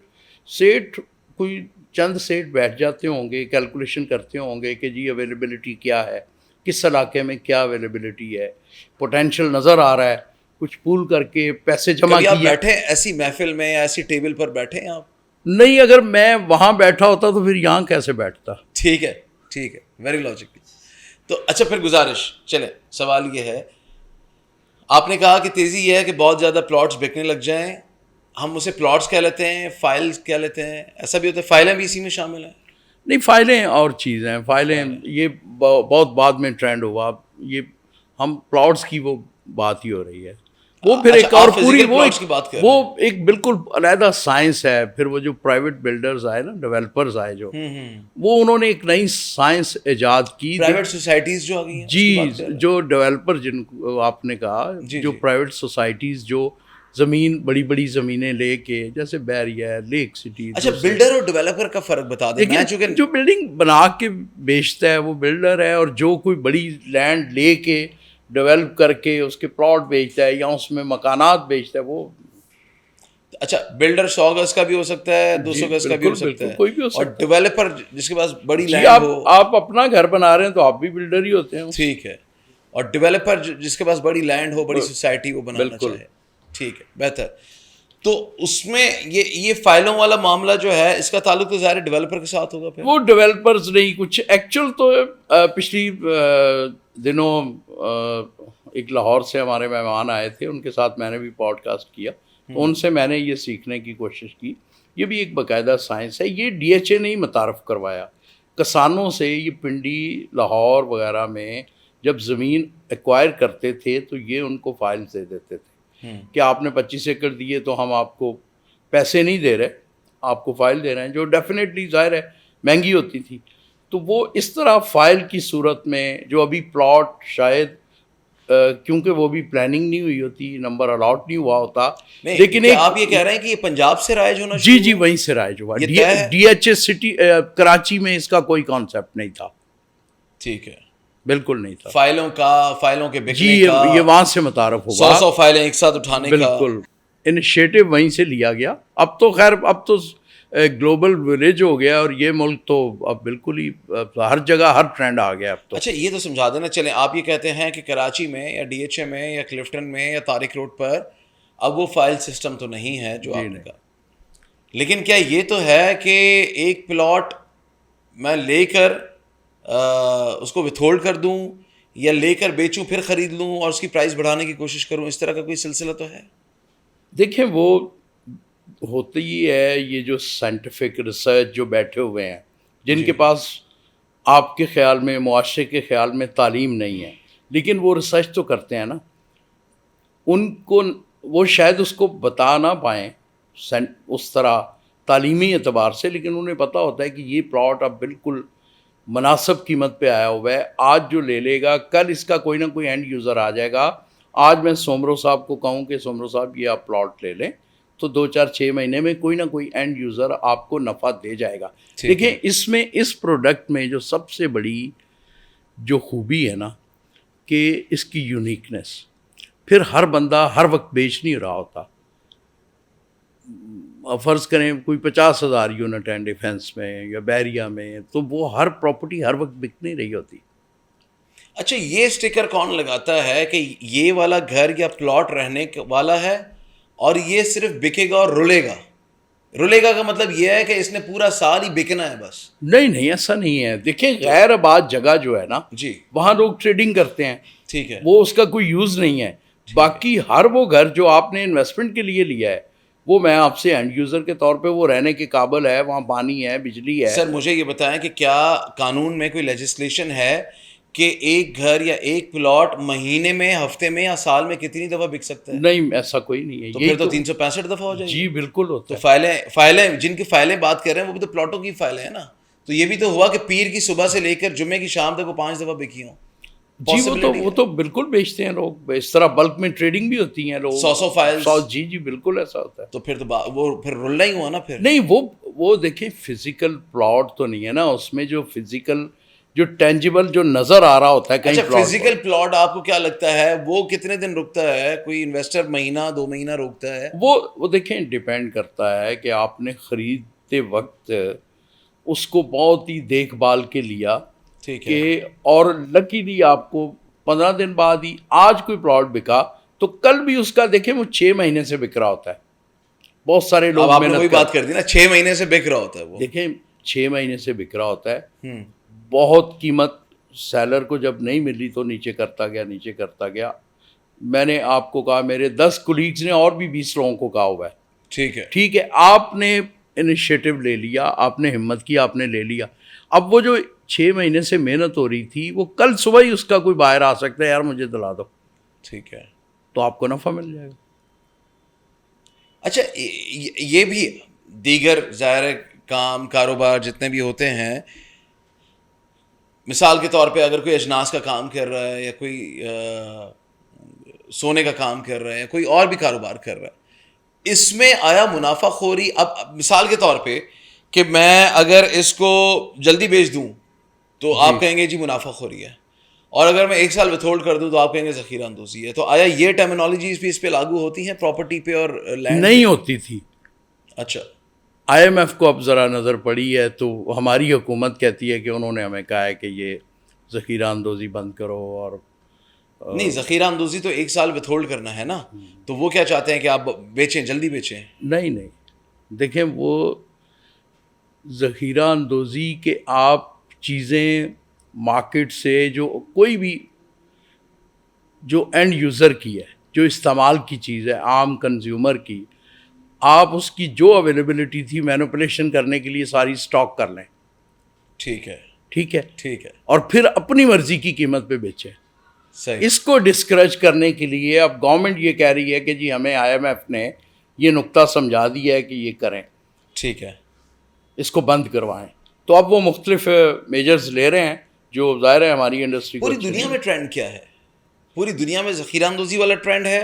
سیٹ کوئی چند سیٹ بیٹھ جاتے ہوں گے, کیلکولیشن کرتے ہوں گے کہ جی اویلیبلٹی کیا ہے, کس علاقے میں کیا اویلیبلٹی ہے, پوٹینشیل نظر آ رہا ہے, کچھ پول کر کے پیسے جمع کبھی آپ کیے. بیٹھے ایسی محفل میں یا ایسی ٹیبل پر بیٹھے ہیں آپ؟ نہیں, اگر میں وہاں بیٹھا ہوتا تو پھر یہاں کیسے بیٹھتا. ٹھیک ہے ٹھیک ہے, ویری لاجیکل. تو اچھا پھر گزارش, چلیں سوال یہ ہے, آپ نے کہا کہ تیزی یہ ہے کہ بہت زیادہ پلاٹس بکنے لگ جائیں, ہم اسے پلاٹس کہہ لیتے ہیں, فائلز کہہ لیتے ہیں, ایسا بھی ہوتا ہے فائلیں بھی اسی میں شامل ہیں؟ نہیں, فائلیں اور چیز ہیں. فائلیں یہ بہت بعد میں ٹرینڈ ہوا, یہ ہم پلاٹس کی وہ بات ہی ہو رہی ہے. وہ پھر ایک اور پوری وہ ایک بالکل علیحدہ سائنس ہے. پھر وہ جو پرائیویٹ بلڈرز آئے نا, ڈیولپرز آئے جو, وہ انہوں نے ایک نئی سائنس ایجاد کی. پرائیویٹ سوسائٹیز جو آ گئی ہیں, جی, جو ڈیولپر جن کو آپ نے کہا, جو پرائیویٹ سوسائٹیز جو زمین بڑی بڑی زمینیں لے کے, جیسے بیریا, لیک سٹی. اچھا, بلڈر اور ڈیولپر کا فرق بتا دیں. جو بلڈنگ بنا کے بیچتا ہے وہ بلڈر ہے, اور جو کوئی بڑی لینڈ لے کے ڈیولپ کر کے اس کے پلاٹ بیچتا ہے یا اس میں مکانات بیچتا ہے وہ. اچھا, بلڈر 100 گز کا بھی ہو سکتا ہے, 200 گز کا بھی ہو سکتا ہے, کوئی بھی ہو سکتا ہے. اور ڈیولپر جس کے پاس بڑی لینڈ ہو, آپ اپنا گھر بنا رہے ہیں تو آپ بھی بلڈر ہی ہوتے ہیں. ٹھیک ہے. اور ڈیولپر جس کے پاس بڑی لینڈ ہو, بڑی سوسائٹی وہ بنانا چاہے. ٹھیک ہے, بہتر. تو اس میں یہ فائلوں والا معاملہ جو ہے, اس کا تعلق تو ظاہر ڈیولپر کے ساتھ ہوگا. پھر وہ ڈیولپرز نہیں, کچھ ایکچوئل تو پچھلی دنوں ایک لاہور سے ہمارے مہمان آئے تھے, ان کے ساتھ میں نے بھی پوڈ کاسٹ کیا, تو ان سے میں نے یہ سیکھنے کی کوشش کی. یہ بھی ایک باقاعدہ سائنس ہے. یہ DHA نے ہی متعارف کروایا کسانوں سے. یہ پنڈی, لاہور وغیرہ میں جب زمین ایکوائر کرتے تھے تو یہ ان کو فائلز دے دیتے تھے کہ آپ نے 25 ایکڑ دیے تو ہم آپ کو پیسے نہیں دے رہے, آپ کو فائل دے رہے ہیں, جو ڈیفینیٹلی ظاہر ہے مہنگی ہوتی تھی. تو وہ اس طرح فائل کی صورت میں, جو ابھی پلاٹ شاید کیونکہ وہ بھی پلاننگ نہیں ہوئی ہوتی, نمبر الاٹ نہیں ہوا ہوتا, لیکن آپ یہ کہہ رہے ہیں کہ یہ پنجاب سے رائج ہونا؟ جی وہیں سے رائج ہوا. DHA سٹی کراچی میں اس کا کوئی کانسیپٹ نہیں تھا. ٹھیک ہے, بالکل نہیں تھا. فائلوں کے جی, یہ وہاں سے متعارف ہوگا. 100 فائلیں ایک ساتھ اٹھانے کا بالکل انیشیٹو وہیں سے لیا گیا. اب تو خیر اب تو گلوبل ولیج ہو گیا, اور یہ ملک تو اب بالکل ہی ہر جگہ ہر ٹرینڈ آ گیا اب تو. اچھا, یہ تو سمجھا دینا. چلیں, آپ یہ کہتے ہیں کہ کراچی میں یا DHA میں یا کلفٹن میں یا طارق روڈ پر اب وہ فائل سسٹم تو نہیں ہے جو آپ نے کہا, لیکن کیا یہ تو ہے کہ ایک پلاٹ میں لے کر اس کو وتھ ہولڈ کر دوں یا لے کر بیچوں پھر خرید لوں اور اس کی پرائز بڑھانے کی کوشش کروں, اس طرح کا کوئی سلسلہ تو ہے؟ دیکھیں, وہ ہوتی ہی ہے یہ جو سائنٹیفک ریسرچ جو بیٹھے ہوئے ہیں, جن کے پاس آپ کے خیال میں, معاشرے کے خیال میں تعلیم نہیں ہے, لیکن وہ ریسرچ تو کرتے ہیں نا. ان کو وہ شاید اس کو بتا نہ پائیں اس طرح تعلیمی اعتبار سے, لیکن انہیں پتہ ہوتا ہے کہ یہ پلاٹ اب بالکل مناسب قیمت پہ آیا ہوا ہے. آج جو لے لے گا کل اس کا کوئی نہ کوئی اینڈ یوزر آ جائے گا. آج میں سومرو صاحب کو کہوں کہ سومرو صاحب یہ آپ پلاٹ لے لیں, تو 2-4-6 مہینے میں کوئی نہ کوئی اینڈ یوزر آپ کو نفع دے جائے گا. دیکھیں, اس میں اس پروڈکٹ میں جو سب سے بڑی جو خوبی ہے نا, کہ اس کی یونیکنیس. پھر ہر بندہ ہر وقت بیچ نہیں رہا ہوتا. فرض کریں کوئی 50,000 یونٹ ہیں ڈیفینس میں یا بیریا میں, تو وہ ہر پراپرٹی ہر وقت بک نہیں رہی ہوتی. اچھا, یہ اسٹیکر کون لگاتا ہے کہ یہ والا گھر یا پلاٹ رہنے والا ہے اور یہ صرف بکے گا اور رلے گا؟ رلے گا کا مطلب یہ ہے کہ اس نے پورا سال ہی بکنا ہے بس؟ نہیں, ایسا نہیں ہے. دیکھیں, غیر آباد جگہ جو ہے نا, جی, وہاں لوگ ٹریڈنگ کرتے ہیں. ٹھیک ہے, وہ اس کا کوئی یوز نہیں ہے. باقی ہر وہ گھر جو آپ نے انویسٹمنٹ کے لیے لیا ہے, وہ میں آپ سے اینڈ یوزر کے طور پہ وہ رہنے کے قابل ہے, وہاں پانی ہے, بجلی ہے. سر مجھے یہ بتائیں کہ کیا قانون میں کوئی لیجسلیشن ہے کہ ایک گھر یا ایک پلاٹ مہینے میں, ہفتے میں یا سال میں کتنی دفعہ بک سکتا ہے؟ نہیں, ایسا کوئی نہیں ہے. تو پھر تو 365 دفعہ ہو جائے گی. جی بالکل ہوتا ہے. تو فائلیں جن کی فائلیں بات کر رہے ہیں وہ بھی تو پلاٹوں کی فائلیں ہیں نا. تو یہ بھی تو ہوا کہ پیر کی صبح سے لے کر جمعے کی شام تک وہ 5 دفعہ بکی ہوں. جی, وہ تو بالکل بیچتے ہیں لوگ. اس طرح بلک میں ٹریڈنگ بھی ہوتی ہیں لوگ, 100 فائل. جی بالکل ایسا ہوتا ہے. تو پھر تو وہ پھر رلنا ہی ہوا نا. پھر نہیں, وہ دیکھیں فزیکل پلاٹ تو نہیں ہے نا, اس میں جو فزیکل جو ٹینجیبل جو نظر آ رہا ہوتا ہے کہیں اچھا فزیکل پلاٹ آپ کو کیا لگتا ہے وہ کتنے دن رکتا ہے؟ کوئی انویسٹر مہینہ 2 مہینہ روکتا ہے؟ وہ دیکھیں ڈیپینڈ کرتا ہے کہ آپ نے خریدتے وقت اس کو بہت ہی دیکھ بھال کے لیا ٹھیک ہے، کہ اور لکیلی آپ کو 15 دن بعد ہی آج کوئی پلاٹ بکا تو کل بھی اس کا دیکھیں وہ 6 مہینے سے بک رہا ہوتا ہے. بہت سارے اب لوگ آپ نے وہی محنت بات کر دی نا 6 مہینے سے بک رہا ہوتا ہے وہ. دیکھیں 6 مہینے سے بک رہا ہوتا ہے. بہت قیمت سیلر کو جب نہیں ملی تو نیچے کرتا گیا. میں نے آپ کو کہا میرے 10 کولیگز نے اور بھی 20 لوگوں کو کہا ہوا ہے. ٹھیک ہے آپ نے انیشیٹو لے لیا, آپ نے ہمت کی, آپ نے لے لیا. اب وہ جو 6 مہینے سے محنت ہو رہی تھی وہ کل صبح ہی اس کا کوئی باہر آ سکتا ہے, یار مجھے دلا دو, ٹھیک ہے, تو آپ کو نفع مل جائے گا. اچھا یہ بھی دیگر ظاہر کام کاروبار جتنے بھی ہوتے ہیں, مثال کے طور پہ اگر کوئی اجناس کا کام کر رہا ہے یا کوئی سونے کا کام کر رہا ہے یا کوئی اور بھی کاروبار کر رہا ہے, اس میں آیا منافع خوری؟ اب مثال کے طور پہ کہ میں اگر اس کو جلدی بیچ دوں تو آپ کہیں گے جی منافع خوری ہے, اور اگر میں 1 سال وتھ ہولڈ کر دوں تو آپ کہیں گے ذخیرہ اندوزی ہے. تو آیا یہ ٹرمینالوجیز بھی اس پہ لاگو ہوتی ہیں پراپرٹی پہ اور لینڈ؟ نہیں ہوتی تھی. اچھا, IMF کو اب ذرا نظر پڑی ہے تو ہماری حکومت کہتی ہے کہ انہوں نے ہمیں کہا ہے کہ یہ ذخیرہ اندوزی بند کرو. اور نہیں, ذخیرہ اندوزی تو 1 سال وتھ ہولڈ کرنا ہے نا, تو وہ کیا چاہتے ہیں کہ آپ بیچیں, جلدی بیچیں؟ نہیں دیکھیں وہ ذخیرہ اندوزی کہ آپ چیزیں مارکیٹ سے جو کوئی بھی جو اینڈ یوزر کی ہے, جو استعمال کی چیز ہے عام کنزیومر کی, آپ اس کی جو اویلیبلٹی تھی مینوپولیشن کرنے کے لیے ساری اسٹاک کر لیں. ٹھیک ہے, اور پھر اپنی مرضی کی قیمت پہ بیچیں. صحیح. اس کو ڈسکریج کرنے کے لیے اب گورنمنٹ یہ کہہ رہی ہے کہ جی ہمیں IMF نے یہ نقطہ سمجھا دیا ہے کہ یہ کریں, ٹھیک ہے, اس کو بند کروائیں. تو اب وہ مختلف میجرز لے رہے ہیں جو ظاہر ہے ہماری انڈسٹری کو. پوری دنیا میں ٹرینڈ کیا ہے؟ پوری دنیا میں ذخیرہ اندوزی والا ٹرینڈ ہے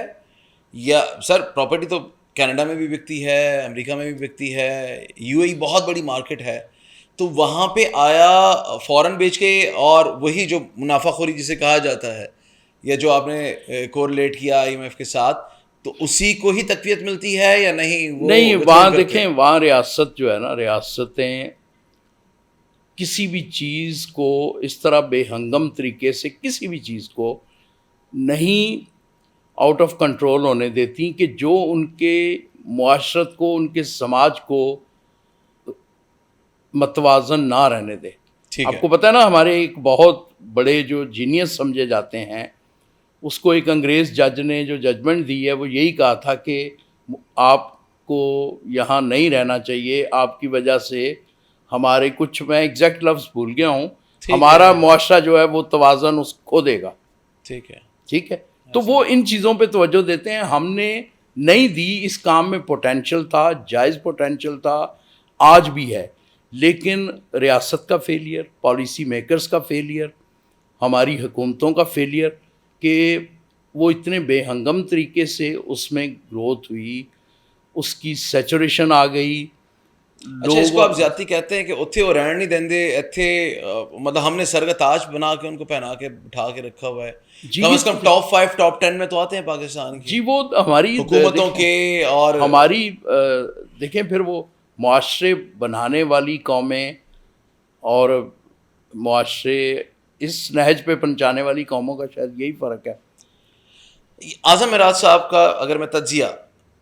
یا سر پراپرٹی تو کینیڈا میں بھی بکتی ہے, امریکہ میں بھی بکتی ہے, UAE بہت بڑی مارکیٹ ہے, تو وہاں پہ آیا فوراً بیچ کے اور وہی جو منافع خوری جسے کہا جاتا ہے یا جو آپ نے کوریلیٹ کیا IMF کے ساتھ, تو اسی کو ہی تقویت ملتی ہے یا نہیں؟ نہیں, وہاں دیکھیں وہاں ریاست جو ہے نا, ریاستیں کسی بھی چیز کو اس طرح بے ہنگم طریقے سے کسی بھی چیز کو نہیں آؤٹ آف کنٹرول ہونے دیتی کہ جو ان کے معاشرت کو, ان کے سماج کو متوازن نہ رہنے دے. آپ کو پتہ ہے نا ہمارے ایک بہت بڑے جو جینیس سمجھے جاتے ہیں, اس کو ایک انگریز جج نے جو ججمنٹ دی ہے وہ یہی کہا تھا کہ آپ کو یہاں نہیں رہنا چاہیے, آپ کی وجہ سے ہمارے کچھ, میں ایگزیکٹ لفظ بھول گیا ہوں, ہمارا معاشرہ جو ہے وہ توازن اس کھو دے گا. ٹھیک ہے, تو وہ ان چیزوں پہ توجہ دیتے ہیں. ہم نے نہیں دی, اس کام میں پوٹینشیل تھا, جائز پوٹینشیل تھا, آج بھی ہے, لیکن ریاست کا فیلئر, پالیسی میکرز کا فیلئر, ہماری حکومتوں کا فیلئر کہ وہ اتنے بے ہنگم طریقے سے اس میں گروتھ ہوئی, اس کی سیچوریشن آ گئی. اچھا, اس کو آپ زیادتی کہتے ہیں کہ اتھے وہ رہن نہیں دیندے ایتھے, مطلب ہم نے سر کا تاج بنا کے ان کو پہنا کے بٹھا کے رکھا ہوا ہے. کم از کم ٹاپ 5 ٹاپ 10 میں تو آتے ہیں پاکستان کی. جی وہ ہماری حکومتوں کے اور ہماری دیکھیں پھر وہ معاشرے بنانے والی قومیں اور معاشرے اس نہج پہ پہنچانے والی قوموں کا شاید یہی فرق ہے. اعظم معراج صاحب کا اگر میں تجزیہ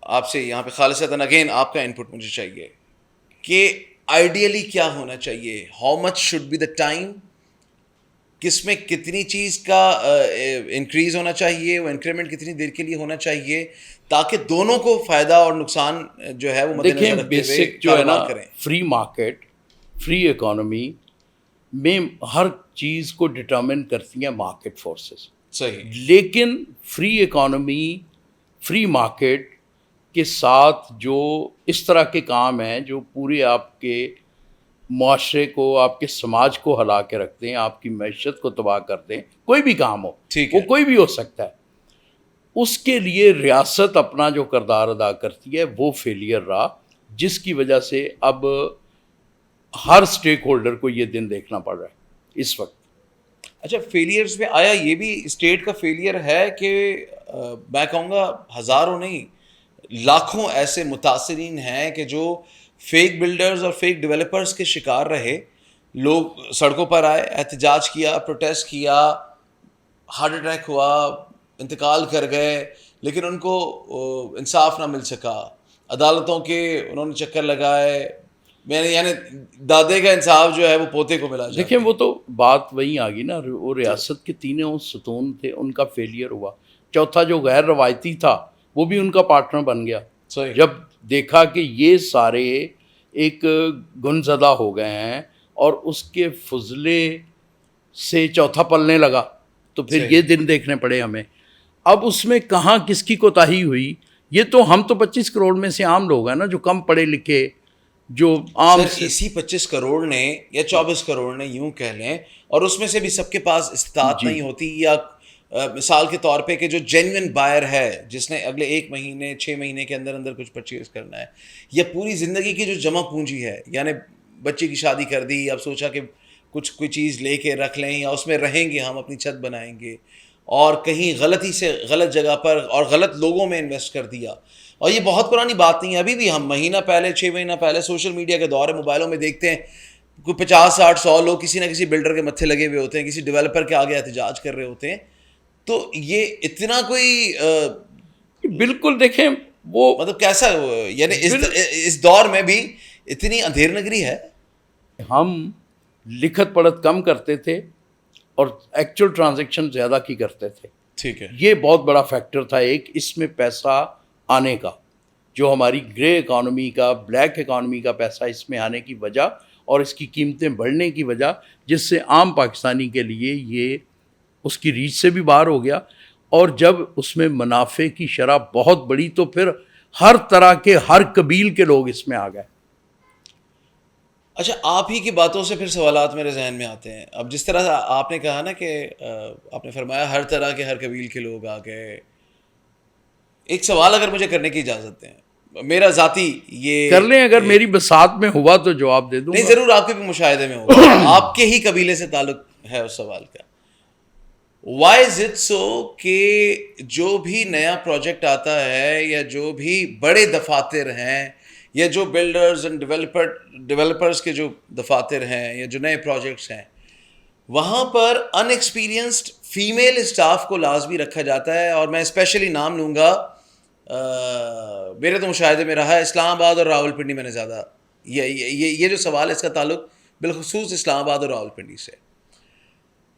آپ سے یہاں پہ خالصتاً اگین آپ کا انپٹ مجھے چاہیے کہ آئیڈیلی کیا ہونا چاہیے, how much should be the time, کس میں کتنی چیز کا انکریز ہونا چاہیے, وہ انکریمنٹ کتنی دیر کے لیے ہونا چاہیے تاکہ دونوں کو فائدہ اور نقصان جو ہے وہ مد نظر رکھتے ہوئے کاروبار کریں. فری مارکیٹ, فری اکانومی میں ہر چیز کو ڈٹرمن کرتی ہیں مارکیٹ فورسز. صحیح, لیکن فری اکانومی, فری مارکیٹ کے ساتھ جو اس طرح کے کام ہیں جو پورے آپ کے معاشرے کو, آپ کے سماج کو ہلا کے رکھتے ہیں, آپ کی معیشت کو تباہ کرتے ہیں, کوئی بھی کام ہو, وہ کوئی بھی ہو سکتا ہے, اس کے لیے ریاست اپنا جو کردار ادا کرتی ہے وہ فیلئر رہا, جس کی وجہ سے اب ہر سٹیک ہولڈر کو یہ دن دیکھنا پڑ رہا ہے. اس وقت. اچھا فیلیئرز میں آیا یہ بھی اسٹیٹ کا فیلیئر ہے کہ میں کہوں گا ہزاروں نہیں لاکھوں ایسے متاثرین ہیں کہ جو فیک بلڈرز اور فیک ڈیولپرز کے شکار رہے, لوگ سڑکوں پر آئے, احتجاج کیا, پروٹیسٹ کیا, ہارٹ اٹیک ہوا, انتقال کر گئے, لیکن ان کو انصاف نہ مل سکا, عدالتوں کے انہوں نے چکر لگائے, یعنی دادے کا انصاف جو ہے وہ پوتے کو ملا. دیکھیں وہ تو بات وہیں آ گئی نا, وہ ریاست کے تینوں ستون تھے, ان کا فیلئر ہوا. چوتھا جو غیر روایتی تھا وہ بھی ان کا پارٹنر بن گیا. جب دیکھا کہ یہ سارے ایک گمزدہ ہو گئے ہیں اور اس کے فضلے سے چوتھا پلنے لگا, تو پھر یہ دن دیکھنے پڑے ہمیں. اب اس میں کہاں کس کی کوتاہی ہوئی, یہ تو ہم تو 25 کروڑ میں سے عام لوگ ہیں نا جو کم پڑھے لکھے, جو عام اسی 25 کروڑ نے یا 24 کروڑ نے یوں کہہ لیں, اور اس میں سے بھی سب کے پاس استطاعت نہیں ہوتی, یا مثال کے طور پہ کہ جو جینوئن بائر ہے جس نے اگلے 1 مہینے 6 مہینے کے اندر کچھ پرچیز کرنا ہے, یا پوری زندگی کی جو جمع پونجی ہے, یعنی بچے کی شادی کر دی, اب سوچا کہ کوئی چیز لے کے رکھ لیں یا اس میں رہیں گے, ہم اپنی چھت بنائیں گے, اور کہیں غلطی سے غلط جگہ پر اور غلط لوگوں میں انویسٹ کر دیا. اور یہ بہت پرانی بات نہیں ہے, ابھی بھی ہم مہینہ پہلے 6 مہینہ پہلے سوشل میڈیا کے دور موبائلوں میں دیکھتے ہیں کوئی 50 60 100 لوگ کسی نہ کسی بلڈر کے متھے لگے ہوئے ہوتے ہیں, کسی ڈیولپر کے آگے احتجاج کر رہے ہوتے ہیں. تو یہ اتنا کوئی بالکل دیکھیں وہ مطلب کیسا, یعنی اس دور میں بھی اتنی اندھیر نگری ہے. ہم لکھت پڑھت کم کرتے تھے اور ایکچوئل ٹرانزیکشن زیادہ کی کرتے تھے. ٹھیک ہے, یہ بہت بڑا فیکٹر تھا ایک اس میں پیسہ آنے کا, جو ہماری گرے اکانومی کا, بلیک اکانومی کا پیسہ اس میں آنے کی وجہ اور اس کی قیمتیں بڑھنے کی وجہ, جس سے عام پاکستانی کے لیے یہ اس کی ریچ سے بھی باہر ہو گیا. اور جب اس میں منافع کی شرح بہت بڑی تو پھر ہر طرح کے ہر قبیل کے لوگ اس میں آ گئے. اچھا آپ ہی کی باتوں سے پھر سوالات میرے ذہن میں آتے ہیں. اب جس طرح آپ نے کہا نا کہ آپ نے فرمایا ہر طرح کے ہر قبیل کے لوگ آ گئے, ایک سوال اگر مجھے کرنے کی اجازت دیں, میرا ذاتی یہ کر لیں, اگر میری بساط میں ہوا تو جواب دے دوں. نہیں ضرور, آپ کے بھی مشاہدے میں ہوگا, آپ کے ہی قبیلے سے تعلق ہے اس سوال کا. وائی از اٹ سو کہ جو بھی نیا پروجیکٹ آتا ہے یا جو بھی بڑے دفاتر ہیں یا جو بلڈرز اینڈ ڈیولپرز کے جو دفاتر ہیں یا جو نئے پروجیکٹس ہیں, وہاں پر ان ایکسپیرینسڈ فیمیل اسٹاف کو لازمی رکھا جاتا ہے. اور میں اسپیشلی نام لوں گا, میرے تو مشاہدے میں رہا ہے اسلام آباد اور راول پنڈی میں نے زیادہ یہ جو سوال ہے اس کا تعلق بالخصوص اسلام آباد اور راول پنڈی سے,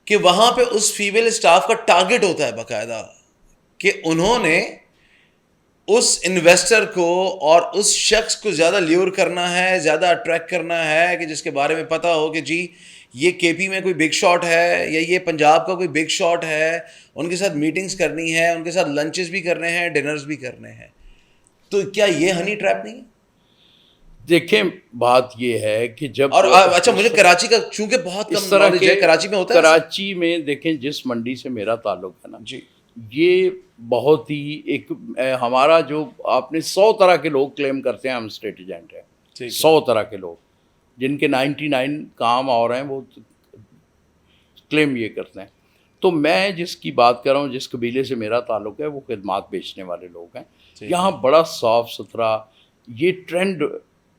کہ وہاں پہ اس فیمیل اسٹاف کا ٹارگٹ ہوتا ہے باقاعدہ کہ انہوں نے اس انویسٹر کو اور اس شخص کو زیادہ لیور کرنا ہے, زیادہ اٹریکٹ کرنا ہے, کہ جس کے بارے میں پتہ ہو کہ جی یہ کے پی میں کوئی بگ شاٹ ہے یا یہ پنجاب کا کوئی بگ شاٹ ہے, ان کے ساتھ میٹنگز کرنی ہے, ان کے ساتھ لنچز بھی کرنے ہیں, ڈنرز بھی کرنے ہیں. تو کیا یہ ہنی ٹریپ نہیں ہے؟ دیکھیں بات یہ ہے کہ جب اور اچھا مجھے کراچی کا چونکہ بہت کم نالج ہے, کراچی میں ہوتا ہے. کراچی میں دیکھیں جس منڈی سے میرا تعلق ہے نا جی, یہ بہت ہی ایک ہمارا جو آپ نے 100 طرح کے لوگ کلیم کرتے ہیں ہم اسٹیٹ ایجنٹ ہیں, 100 طرح کے لوگ جن کے 99 کام اور ہیں وہ کلیم یہ کرتے ہیں. تو میں جس کی بات کر رہا ہوں, جس قبیلے سے میرا تعلق ہے, وہ خدمات بیچنے والے لوگ ہیں. یہاں بڑا صاف ستھرا یہ ٹرینڈ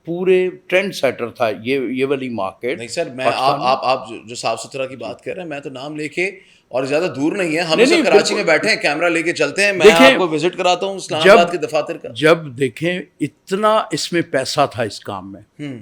پورے ٹرینڈ سیٹر تھا یہ والی مارکیٹ. نہیں سر, میں آپ جو صاف ستھرا کی بات کر رہے ہیں, میں تو نام لے کے, اور زیادہ دور نہیں ہے, ہم سب کراچی میں بیٹھے ہیں, کیمرہ لے کے چلتے ہیں, میں آپ کو وزٹ کراتا ہوں اسلام آباد کے دفاتر کا. جب دیکھیں اتنا اس میں پیسہ تھا اس کام میں,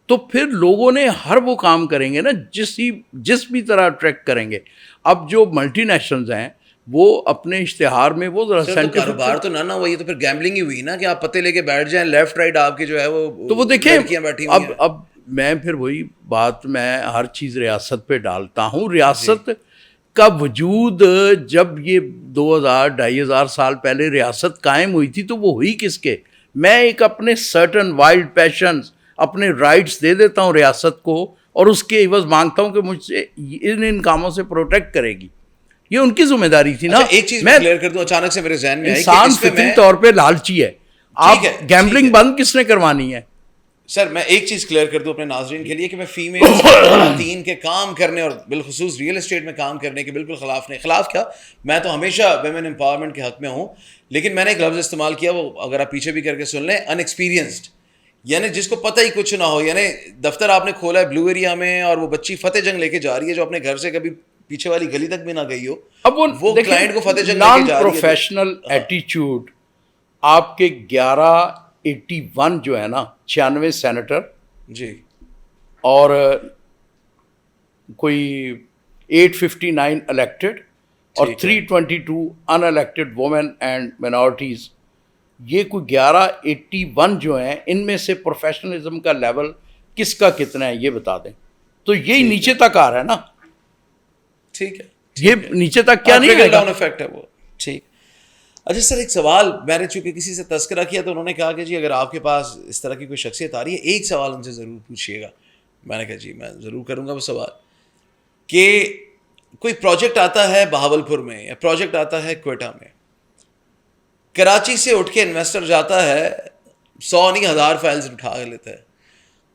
تو پھر لوگوں نے ہر وہ کام کریں گے نا جس بھی طرح اٹریکٹ کریں گے. اب جو ملٹی نیشنلز ہیں وہ اپنے اشتہار میں وہ ذرا کاروبار تو نہ ہوا, یہ تو پھر گیمبلنگ ہی ہوئی نا, کہ آپ پتے لے کے بیٹھ جائیں, لیفٹ رائٹ آپ کے جو ہے وہ, تو وہ دیکھیں بیٹھی اب میں پھر وہی بات میں ہر چیز ریاست پہ ڈالتا ہوں. ریاست کا وجود جب یہ 2000-2500 سال پہلے ریاست قائم ہوئی تھی تو وہ ہوئی کس کے؟ میں ایک اپنے سرٹن وائلڈ پیشنز, اپنے رائٹس دے دیتا ہوں ریاست کو, اور اس کے عوض مانگتا ہوں کہ مجھ سے ان کاموں سے پروٹیکٹ کرے گی. یہ ان کی ذمہ داری تھی نا. ایک چیز میں کلیئر کر دوں, اچانک سے میرے ذہن میں انسان فطری طور پہ لالچی ہے. آپ گیمبلنگ بند کس نے کروانی ہے؟ سر میں ایک چیز کلیئر کر دوں اپنے ناظرین کے لیے کہ میں فیمیل خواتین کے کام کرنے اور بالخصوص ریئل اسٹیٹ میں کام کرنے کے بالکل خلاف نہیں. خلاف کیا, میں تو ہمیشہ ویمن امپاورمنٹ کے حق میں ہوں, لیکن میں نے ایک لفظ استعمال کیا, وہ اگر آپ پیچھے بھی کر کے سن لیں, ان ایکسپیرینسڈ, یعنی جس کو پتہ ہی کچھ نہ ہو. یعنی دفتر آپ نے کھولا ہے بلو ایریا میں اور وہ بچی فتح جنگ لے کے جا رہی ہے جو اپنے گھر سے کبھی پیچھے والی گلی تک بھی نہ گئی ہو, اب وہ کلائنٹ کو فتح جنگ لے کے نان جا رہی ہے. پروفیشنل ایٹیچیوڈ آپ کے 1181 جو ہے نا 96 سینیٹر جی اور کوئی 859 الیکٹڈ اور 322 ان الیکٹڈ وومن اینڈ مائنورٹیز, یہ کوئی 1181 جو ہیں, ان میں سے پروفیشنلزم کا لیول کس کا کتنا ہے یہ بتا دیں. تو یہی نیچے تک آ رہا ہے نا, ٹھیک ہے, یہ نیچے تک کیا نہیں ڈاؤن افیکٹ ہے وہ. ٹھیک. اچھا سر, ایک سوال میں نے چونکہ کسی سے تذکرہ کیا تو انہوں نے کہا کہ جی اگر آپ کے پاس اس طرح کی کوئی شخصیت آ رہی ہے ایک سوال ان سے ضرور پوچھیے گا. میں نے کہا جی میں ضرور کروں گا وہ سوال, کہ کوئی پروجیکٹ آتا ہے بہاولپور میں یا پروجیکٹ آتا ہے کوئٹہ میں, کراچی سے اٹھ کے انویسٹر جاتا ہے 100 نہیں 1000 فائلز اٹھا لیتا ہے,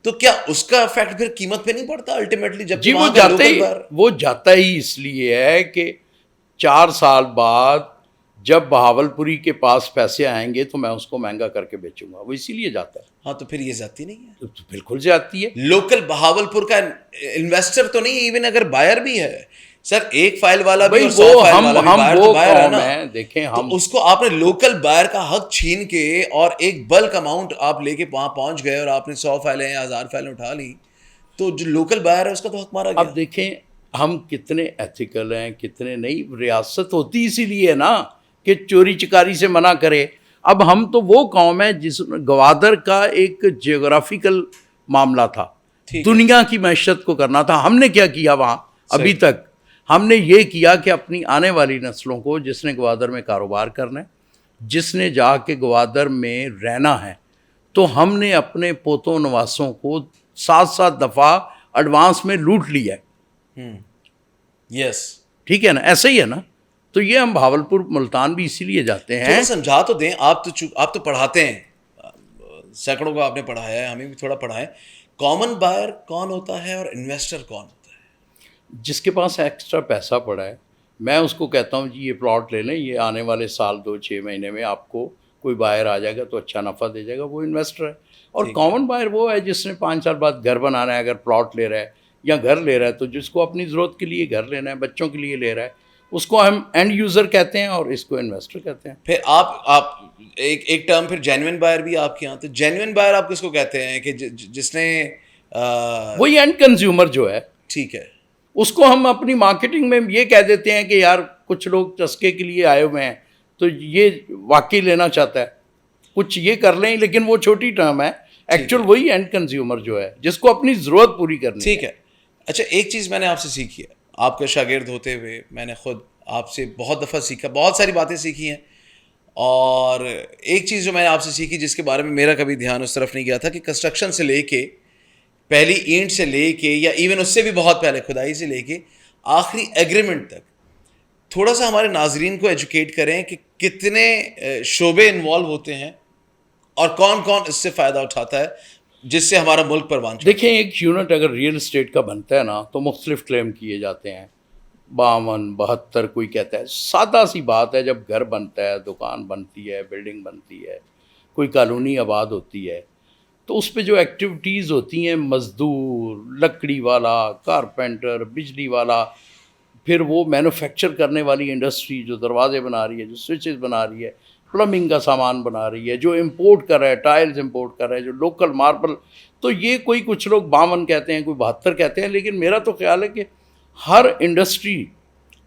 تو کیا اس کا افیکٹ پھر قیمت پہ نہیں پڑتا الٹیمیٹلی؟ جب جی وہ جاتا ہی اس لیے ہے کہ 4 سال بعد جب بہاولپوری کے پاس پیسے آئیں گے تو میں اس کو مہنگا کر کے بیچوں گا, وہ اسی لیے جاتا ہے. ہاں تو پھر یہ زیادتی نہیں ہے؟ تو بالکل زیادتی ہے. لوکل بہاولپور کا انویسٹر تو نہیں, ایون اگر بائر بھی ہے سر, ایک فائل والا بھی اور 100 فائل والا بھی, بائر تو بائر ہے نا. دیکھیں ہم اس کو آپ نے لوکل بائر کا حق چھین کے اور ایک بلک اماؤنٹ آپ لے کے وہاں پہنچ گئے اور آپ نے 100 فائلیں یا 1000 فائلیں اٹھا لی, تو جو لوکل بائر ہے اس کا تو حق مارا گیا. اب دیکھیں ہم کتنے ایتھیکل ہیں کتنے نہیں. ریاست ہوتی اسی لیے نا کہ چوری چکاری سے منع کرے. اب ہم تو وہ قوم ہے جس گوادر کا ایک جیوگرافیکل معاملہ تھا, دنیا کی معیشت کو کرنا تھا. ہم نے کیا کیا وہاں ابھی تک؟ ہم نے یہ کیا کہ اپنی آنے والی نسلوں کو, جس نے گوادر میں کاروبار کرنا ہے, جس نے جا کے گوادر میں رہنا ہے, تو ہم نے اپنے پوتوں نواسوں کو 7 دفعہ ایڈوانس میں لوٹ لیا ہے. یس ٹھیک ہے نا, ایسے ہی ہے نا. تو یہ ہم بہاولپور ملتان بھی اسی لیے جاتے ہیں. تھوڑا سمجھا تو دیں, آپ تو پڑھاتے ہیں, سینکڑوں کو آپ نے پڑھایا ہے, ہمیں بھی تھوڑا پڑھائیں. کامن بائر کون ہوتا ہے اور انویسٹر کون ہوتا ہے؟ جس کے پاس ایکسٹرا پیسہ پڑا ہے, میں اس کو کہتا ہوں جی یہ پلاٹ لے لیں, یہ آنے والے سال 2-6 مہینے میں آپ کو کوئی بائر آ جائے گا تو اچھا نفع دے جائے گا, وہ انویسٹر ہے. اور کامن بائر وہ ہے جس نے 5 سال بعد گھر بنانا ہے, اگر پلاٹ لے رہا ہے یا گھر لے رہا ہے, تو جس کو اپنی ضرورت کے لیے گھر لینا ہے, بچوں کے لیے لے رہا ہے, اس کو ہم اینڈ یوزر کہتے ہیں اور اس کو انویسٹر کہتے ہیں. پھر آپ ایک ٹرم پھر جینوئن بائر بھی آپ کے یہاں, تو جینوئن بائر آپ کس کو کہتے ہیں؟ کہ جس نے وہی اینڈ کنزیومر جو ہے, ٹھیک ہے, اس کو ہم اپنی مارکیٹنگ میں یہ کہہ دیتے ہیں کہ یار کچھ لوگ چسکے کے لیے آئے ہوئے ہیں تو یہ واقعی لینا چاہتا ہے, کچھ یہ کر لیں, لیکن وہ چھوٹی ٹرم ہے. ایکچوئل وہی اینڈ کنزیومر جو ہے جس کو اپنی ضرورت پوری کرنی. ٹھیک ہے. اچھا ایک چیز میں نے آپ سے سیکھی ہے, آپ کا شاگرد ہوتے ہوئے میں نے خود آپ سے بہت دفعہ سیکھا, بہت ساری باتیں سیکھی ہیں, اور ایک چیز جو میں نے آپ سے سیکھی جس کے بارے میں میرا کبھی دھیان اس طرف نہیں گیا تھا, کہ کنسٹرکشن سے لے کے, پہلی اینٹ سے لے کے, یا ایون اس سے بھی بہت پہلے کھدائی سے لے کے آخری ایگریمنٹ تک, تھوڑا سا ہمارے ناظرین کو ایجوکیٹ کریں کہ کتنے شعبے انوالو ہوتے ہیں اور کون کون اس سے فائدہ اٹھاتا ہے جس سے ہمارا ملک پروان چلتا ہے. دیکھیں ایک یونٹ اگر ریئل اسٹیٹ کا بنتا ہے نا تو مختلف کلیم کیے جاتے ہیں, 52 72 کوئی کہتا ہے. سادہ سی بات ہے, جب گھر بنتا ہے, دکان بنتی ہے, بلڈنگ بنتی ہے, کوئی کالونی آباد ہوتی ہے, تو اس پہ جو ایکٹیویٹیز ہوتی ہیں, مزدور, لکڑی والا, کارپینٹر, بجلی والا, پھر وہ مینوفیکچر کرنے والی انڈسٹری جو دروازے بنا رہی ہے, جو سوئچز بنا رہی ہے, پلمبنگ کا سامان بنا رہی ہے, جو امپورٹ کر رہا ہے, ٹائلز امپورٹ کر رہا ہے, جو لوکل ماربل. تو یہ کوئی کچھ لوگ 52 کہتے ہیں, کوئی 72 کہتے ہیں, لیکن میرا تو خیال ہے کہ ہر انڈسٹری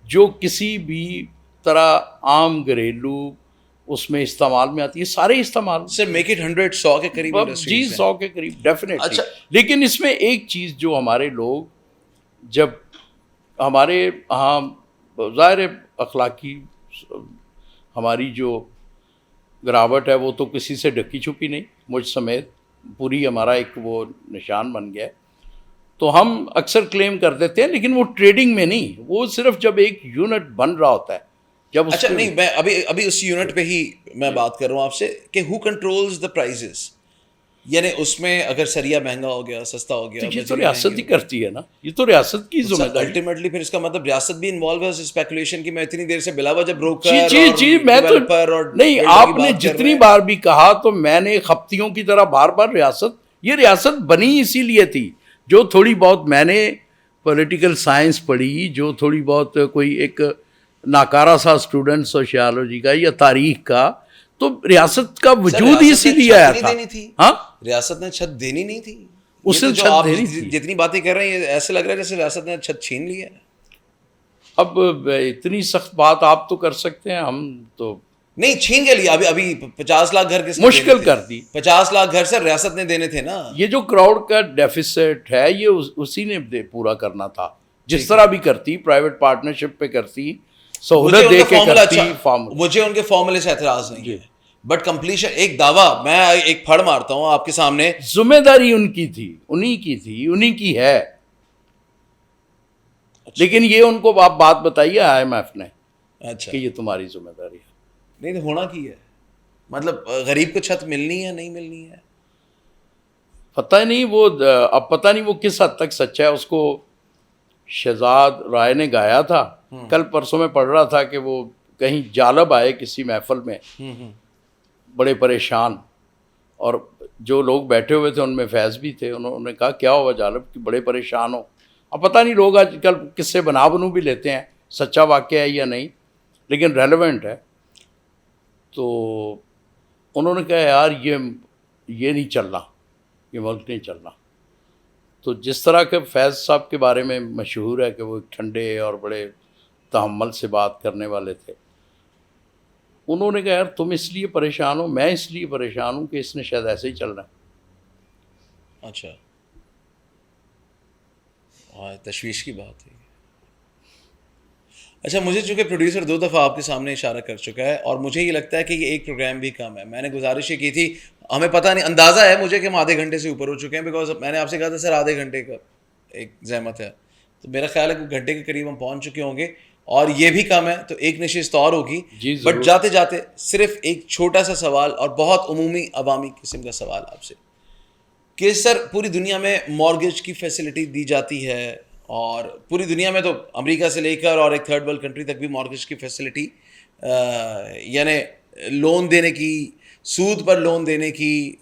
جو کسی بھی طرح عام گھریلو اس میں استعمال میں آتی ہے, سارے استعمال سر میک اٹ 100 کے قریب جی 100 کے قریب ڈیفینیٹلی. لیکن اس میں ایک چیز جو ہمارے لوگ, جب ہمارے ہاں ظاہر اخلاقی ہماری جو گراوٹ ہے وہ تو کسی سے ڈکی چھپی نہیں, مجھ سمیت پوری ہمارا ایک وہ نشان بن گیا ہے. تو ہم اکثر کلیم کر دیتے ہیں, لیکن وہ ٹریڈنگ میں نہیں, وہ صرف جب ایک یونٹ بن رہا ہوتا ہے جب. اچھا نہیں, میں ابھی اس یونٹ پہ ہی میں بات کر رہا ہوں آپ سے کہ ہو کنٹرولز دا پرائزز. یعنی اس میں اگر سریا مہنگا ہو گیا, سستا ہو گیا, یہ تو ریاست ہی کرتی ہے نا, یہ تو ریاست کی ذمہ داری. الٹیمیٹلی پھر اس کا مطلب ریاست بھی انوالو ہے اس اسپیکولیشن کی میں اتنی دیر سے بلا وجہ بروکر جی میں تو نہیں, آپ نے جتنی بار بھی کہا تو میں نے خپتیوں کی طرح بار بار یہ ریاست بنی اسی لیے تھی. جو تھوڑی بہت میں نے پولیٹیکل سائنس پڑھی, جو تھوڑی بہت کوئی ایک ناکارہ سا اسٹوڈنٹ سوشیالوجی کا یا تاریخ کا, تو ریاست کا وجود ہی اسی لیے آیا تھا. ہاں, ریاست نے چھت دینی نہیں تھی, اس نے چھت دینی تھی. جتنی باتیں کر رہے ہیں ایسے لگ رہا ہے جیسے ریاست نے چھت چھین لی ہے. اب اتنی سخت بات آپ تو کر سکتے ہیں, ہم تو نہیں چھین کے لیے. ابھی 50 لاکھ گھر مشکل کر دی. 50 لاکھ گھر سر ریاست نے دینے تھے نا. یہ جو کراؤڈ کا ڈیفیسٹ ہے یہ اسی نے پورا کرنا تھا, جس طرح بھی کرتی, پرائیویٹ پارٹنرشپ پہ کرتی, سہولت دے کے کرتی. مجھے ان کے فارمولے سے اعتراض نہیں ہے, بٹ کمپلیشن ایک دعویٰ میں ایک پھڑ مارتا ہوں آپ کے سامنے. ذمہ داری ان کی تھی, انہی کی ہے. لیکن یہ ان کو آپ بات بتائیے IMF نے کہ یہ تمہاری ذمہ داری ہے. نہیں تو ہونا کی ہے, مطلب غریب کو چھت ملنی ہے نہیں ملنی ہے پتہ نہیں. وہ اب پتہ نہیں وہ کس حد تک سچا ہے. اس کو شہزاد رائے نے گایا تھا, کل پرسوں میں پڑھ رہا تھا کہ وہ کہیں جالب آئے کسی محفل میں, بڑے پریشان, اور جو لوگ بیٹھے ہوئے تھے ان میں فیض بھی تھے. انہوں نے کہا کیا ہوا جالب کہ بڑے پریشان ہو. اب پتہ نہیں لوگ آج کل کس سے بنو بھی لیتے ہیں, سچا واقعہ ہے یا نہیں, لیکن ریلیونٹ ہے. تو انہوں نے کہا یار یہ نہیں چلنا, یہ ملک نہیں چلنا. تو جس طرح کے فیض صاحب کے بارے میں مشہور ہے کہ وہ ٹھنڈے اور بڑے تحمل سے بات کرنے والے تھے, انہوں نے کہا یار تم اس لیے پریشان ہو, میں اس لیے پریشان ہوں کہ اس نے شاید ایسے ہی چلنا ہے. اچھا, تشویش کی بات ہے. اچھا, مجھے چونکہ پروڈیوسر 2 دفعہ آپ کے سامنے اشارہ کر چکا ہے اور مجھے یہ لگتا ہے کہ یہ ایک پروگرام بھی کم ہے. میں نے گزارش یہ کی تھی, ہمیں پتہ نہیں, اندازہ ہے مجھے کہ ہم آدھے گھنٹے سے اوپر ہو چکے ہیں, بیکاز میں نے آپ سے کہا تھا سر آدھے گھنٹے کا ایک زحمت ہے, تو میرا خیال ہے کہ گھنٹے کے قریب ہم پہنچ چکے ہوں گے, اور یہ بھی کم ہے تو ایک نشست اور ہوگی. بٹ جاتے جاتے صرف ایک چھوٹا سا سوال اور بہت عمومی عوامی قسم کا سوال آپ سے, کہ سر پوری دنیا میں مارگیج کی فیسلٹی دی جاتی ہے, اور پوری دنیا میں تو امریکہ سے لے کر اور ایک تھرڈ ورلڈ کنٹری تک بھی مارگیج کی فیسلٹی, یعنی لون دینے کی, سود پر لون دینے کی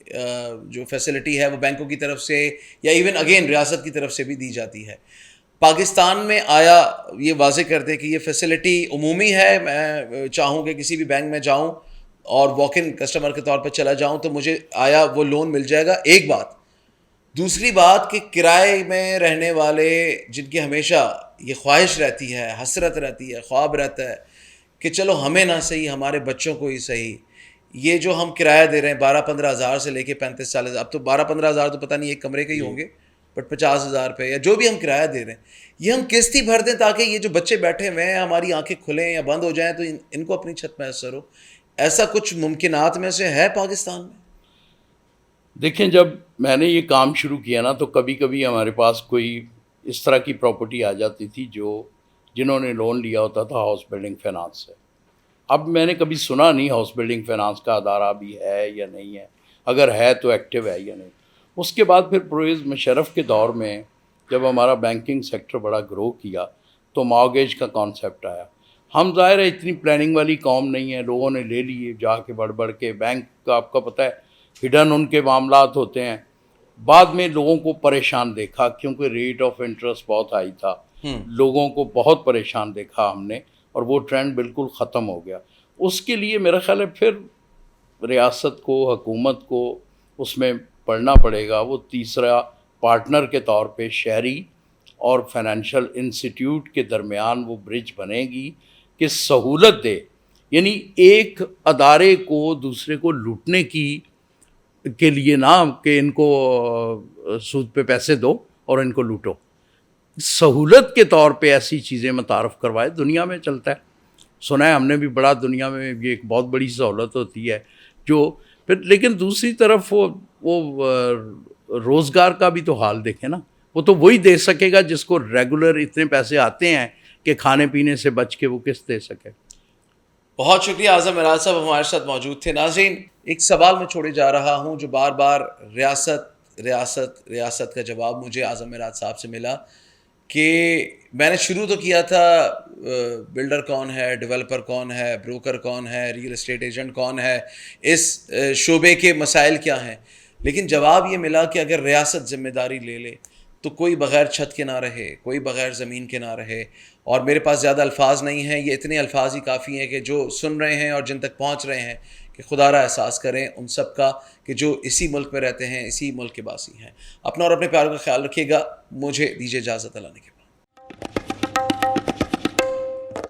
جو فیسلٹی ہے وہ بینکوں کی طرف سے یا ایون اگین ریاست کی طرف سے بھی دی جاتی ہے. پاکستان میں آیا یہ واضح کر دیں کہ یہ فیسلٹی عمومی ہے, میں چاہوں کہ کسی بھی بینک میں جاؤں اور واک ان کسٹمر کے طور پر چلا جاؤں تو مجھے آیا وہ لون مل جائے گا؟ ایک بات. دوسری بات کہ کرائے میں رہنے والے جن کی ہمیشہ یہ خواہش رہتی ہے, حسرت رہتی ہے, خواب رہتا ہے کہ چلو ہمیں نہ صحیح ہمارے بچوں کو ہی صحیح, یہ جو ہم کرایہ دے رہے ہیں 12-15 ہزار سے لے کے 35-40 ہزار, اب تو 12-15 ہزار تو پتہ نہیں ایک کمرے کے ہی ہوں گے, بٹ 50 ہزار پہ یا جو بھی ہم کرایہ دے رہے ہیں, یہ ہم قسط ہی بھر دیں تاکہ یہ جو بچے بیٹھے ہوئے ہیں ہماری آنکھیں کھلیں یا بند ہو جائیں تو ان کو اپنی چھت میسر ہو. ایسا کچھ ممکنات میں سے ہے پاکستان میں؟ دیکھیں, جب میں نے یہ کام شروع کیا نا تو کبھی کبھی ہمارے پاس کوئی اس طرح کی پراپرٹی آ جاتی تھی جنہوں نے لون لیا ہوتا تھا ہاؤس بلڈنگ فائنانس سے. اب میں نے کبھی سنا نہیں ہاؤس بلڈنگ فائنانس کا ادارہ بھی ہے یا نہیں ہے, اگر ہے تو ایکٹیو ہے یا نہیں. اس کے بعد پھر پرویز مشرف کے دور میں جب ہمارا بینکنگ سیکٹر بڑا گرو کیا تو مارگیج کا کانسیپٹ آیا. ہم ظاہر ہے اتنی پلاننگ والی قوم نہیں ہے, لوگوں نے لے لیے جا کے بڑھ بڑھ کے. بینک کا آپ کا پتہ ہے ہڈن ان کے معاملات ہوتے ہیں. بعد میں لوگوں کو پریشان دیکھا کیونکہ ریٹ آف انٹرسٹ بہت ہائی تھا, لوگوں کو بہت پریشان دیکھا ہم نے, اور وہ ٹرینڈ بالکل ختم ہو گیا. اس کے لیے میرا خیال ہے پھر ریاست کو, حکومت کو اس میں پڑھنا پڑے گا. وہ تیسرا پارٹنر کے طور پہ شہری اور فائنینشیل انسٹیٹیوٹ کے درمیان وہ برج بنے گی کہ سہولت دے, یعنی ایک ادارے کو دوسرے کو لوٹنے کے لیے نہ کہ ان کو سود پہ پیسے دو اور ان کو لوٹو, سہولت کے طور پہ ایسی چیزیں متعارف کروائے. دنیا میں چلتا ہے, سنا ہے ہم نے بھی, بڑا دنیا میں یہ ایک بہت بڑی سہولت ہوتی ہے جو پھر. لیکن دوسری طرف وہ روزگار کا بھی تو حال دیکھیں نا, وہ تو وہی دے سکے گا جس کو ریگولر اتنے پیسے آتے ہیں کہ کھانے پینے سے بچ کے وہ قسط دے سکے. بہت شکریہ اعظم معراج صاحب ہمارے ساتھ موجود تھے. ناظرین ایک سوال میں چھوڑے جا رہا ہوں جو بار بار ریاست ریاست ریاست کا جواب مجھے اعظم معراج صاحب سے ملا کہ میں نے شروع تو کیا تھا بلڈر کون ہے, ڈیولپر کون ہے, بروکر کون ہے, ریئل اسٹیٹ ایجنٹ کون ہے, اس شعبے کے مسائل کیا ہیں, لیکن جواب یہ ملا کہ اگر ریاست ذمہ داری لے لے تو کوئی بغیر چھت کے نہ رہے, کوئی بغیر زمین کے نہ رہے. اور میرے پاس زیادہ الفاظ نہیں ہیں, یہ اتنے الفاظ ہی کافی ہیں کہ جو سن رہے ہیں اور جن تک پہنچ رہے ہیں کہ خدا را احساس کریں ان سب کا کہ جو اسی ملک میں رہتے ہیں, اسی ملک کے باسی ہیں. اپنا اور اپنے پیاروں کا خیال رکھیے گا. مجھے دیجیے اجازت اللہ نے.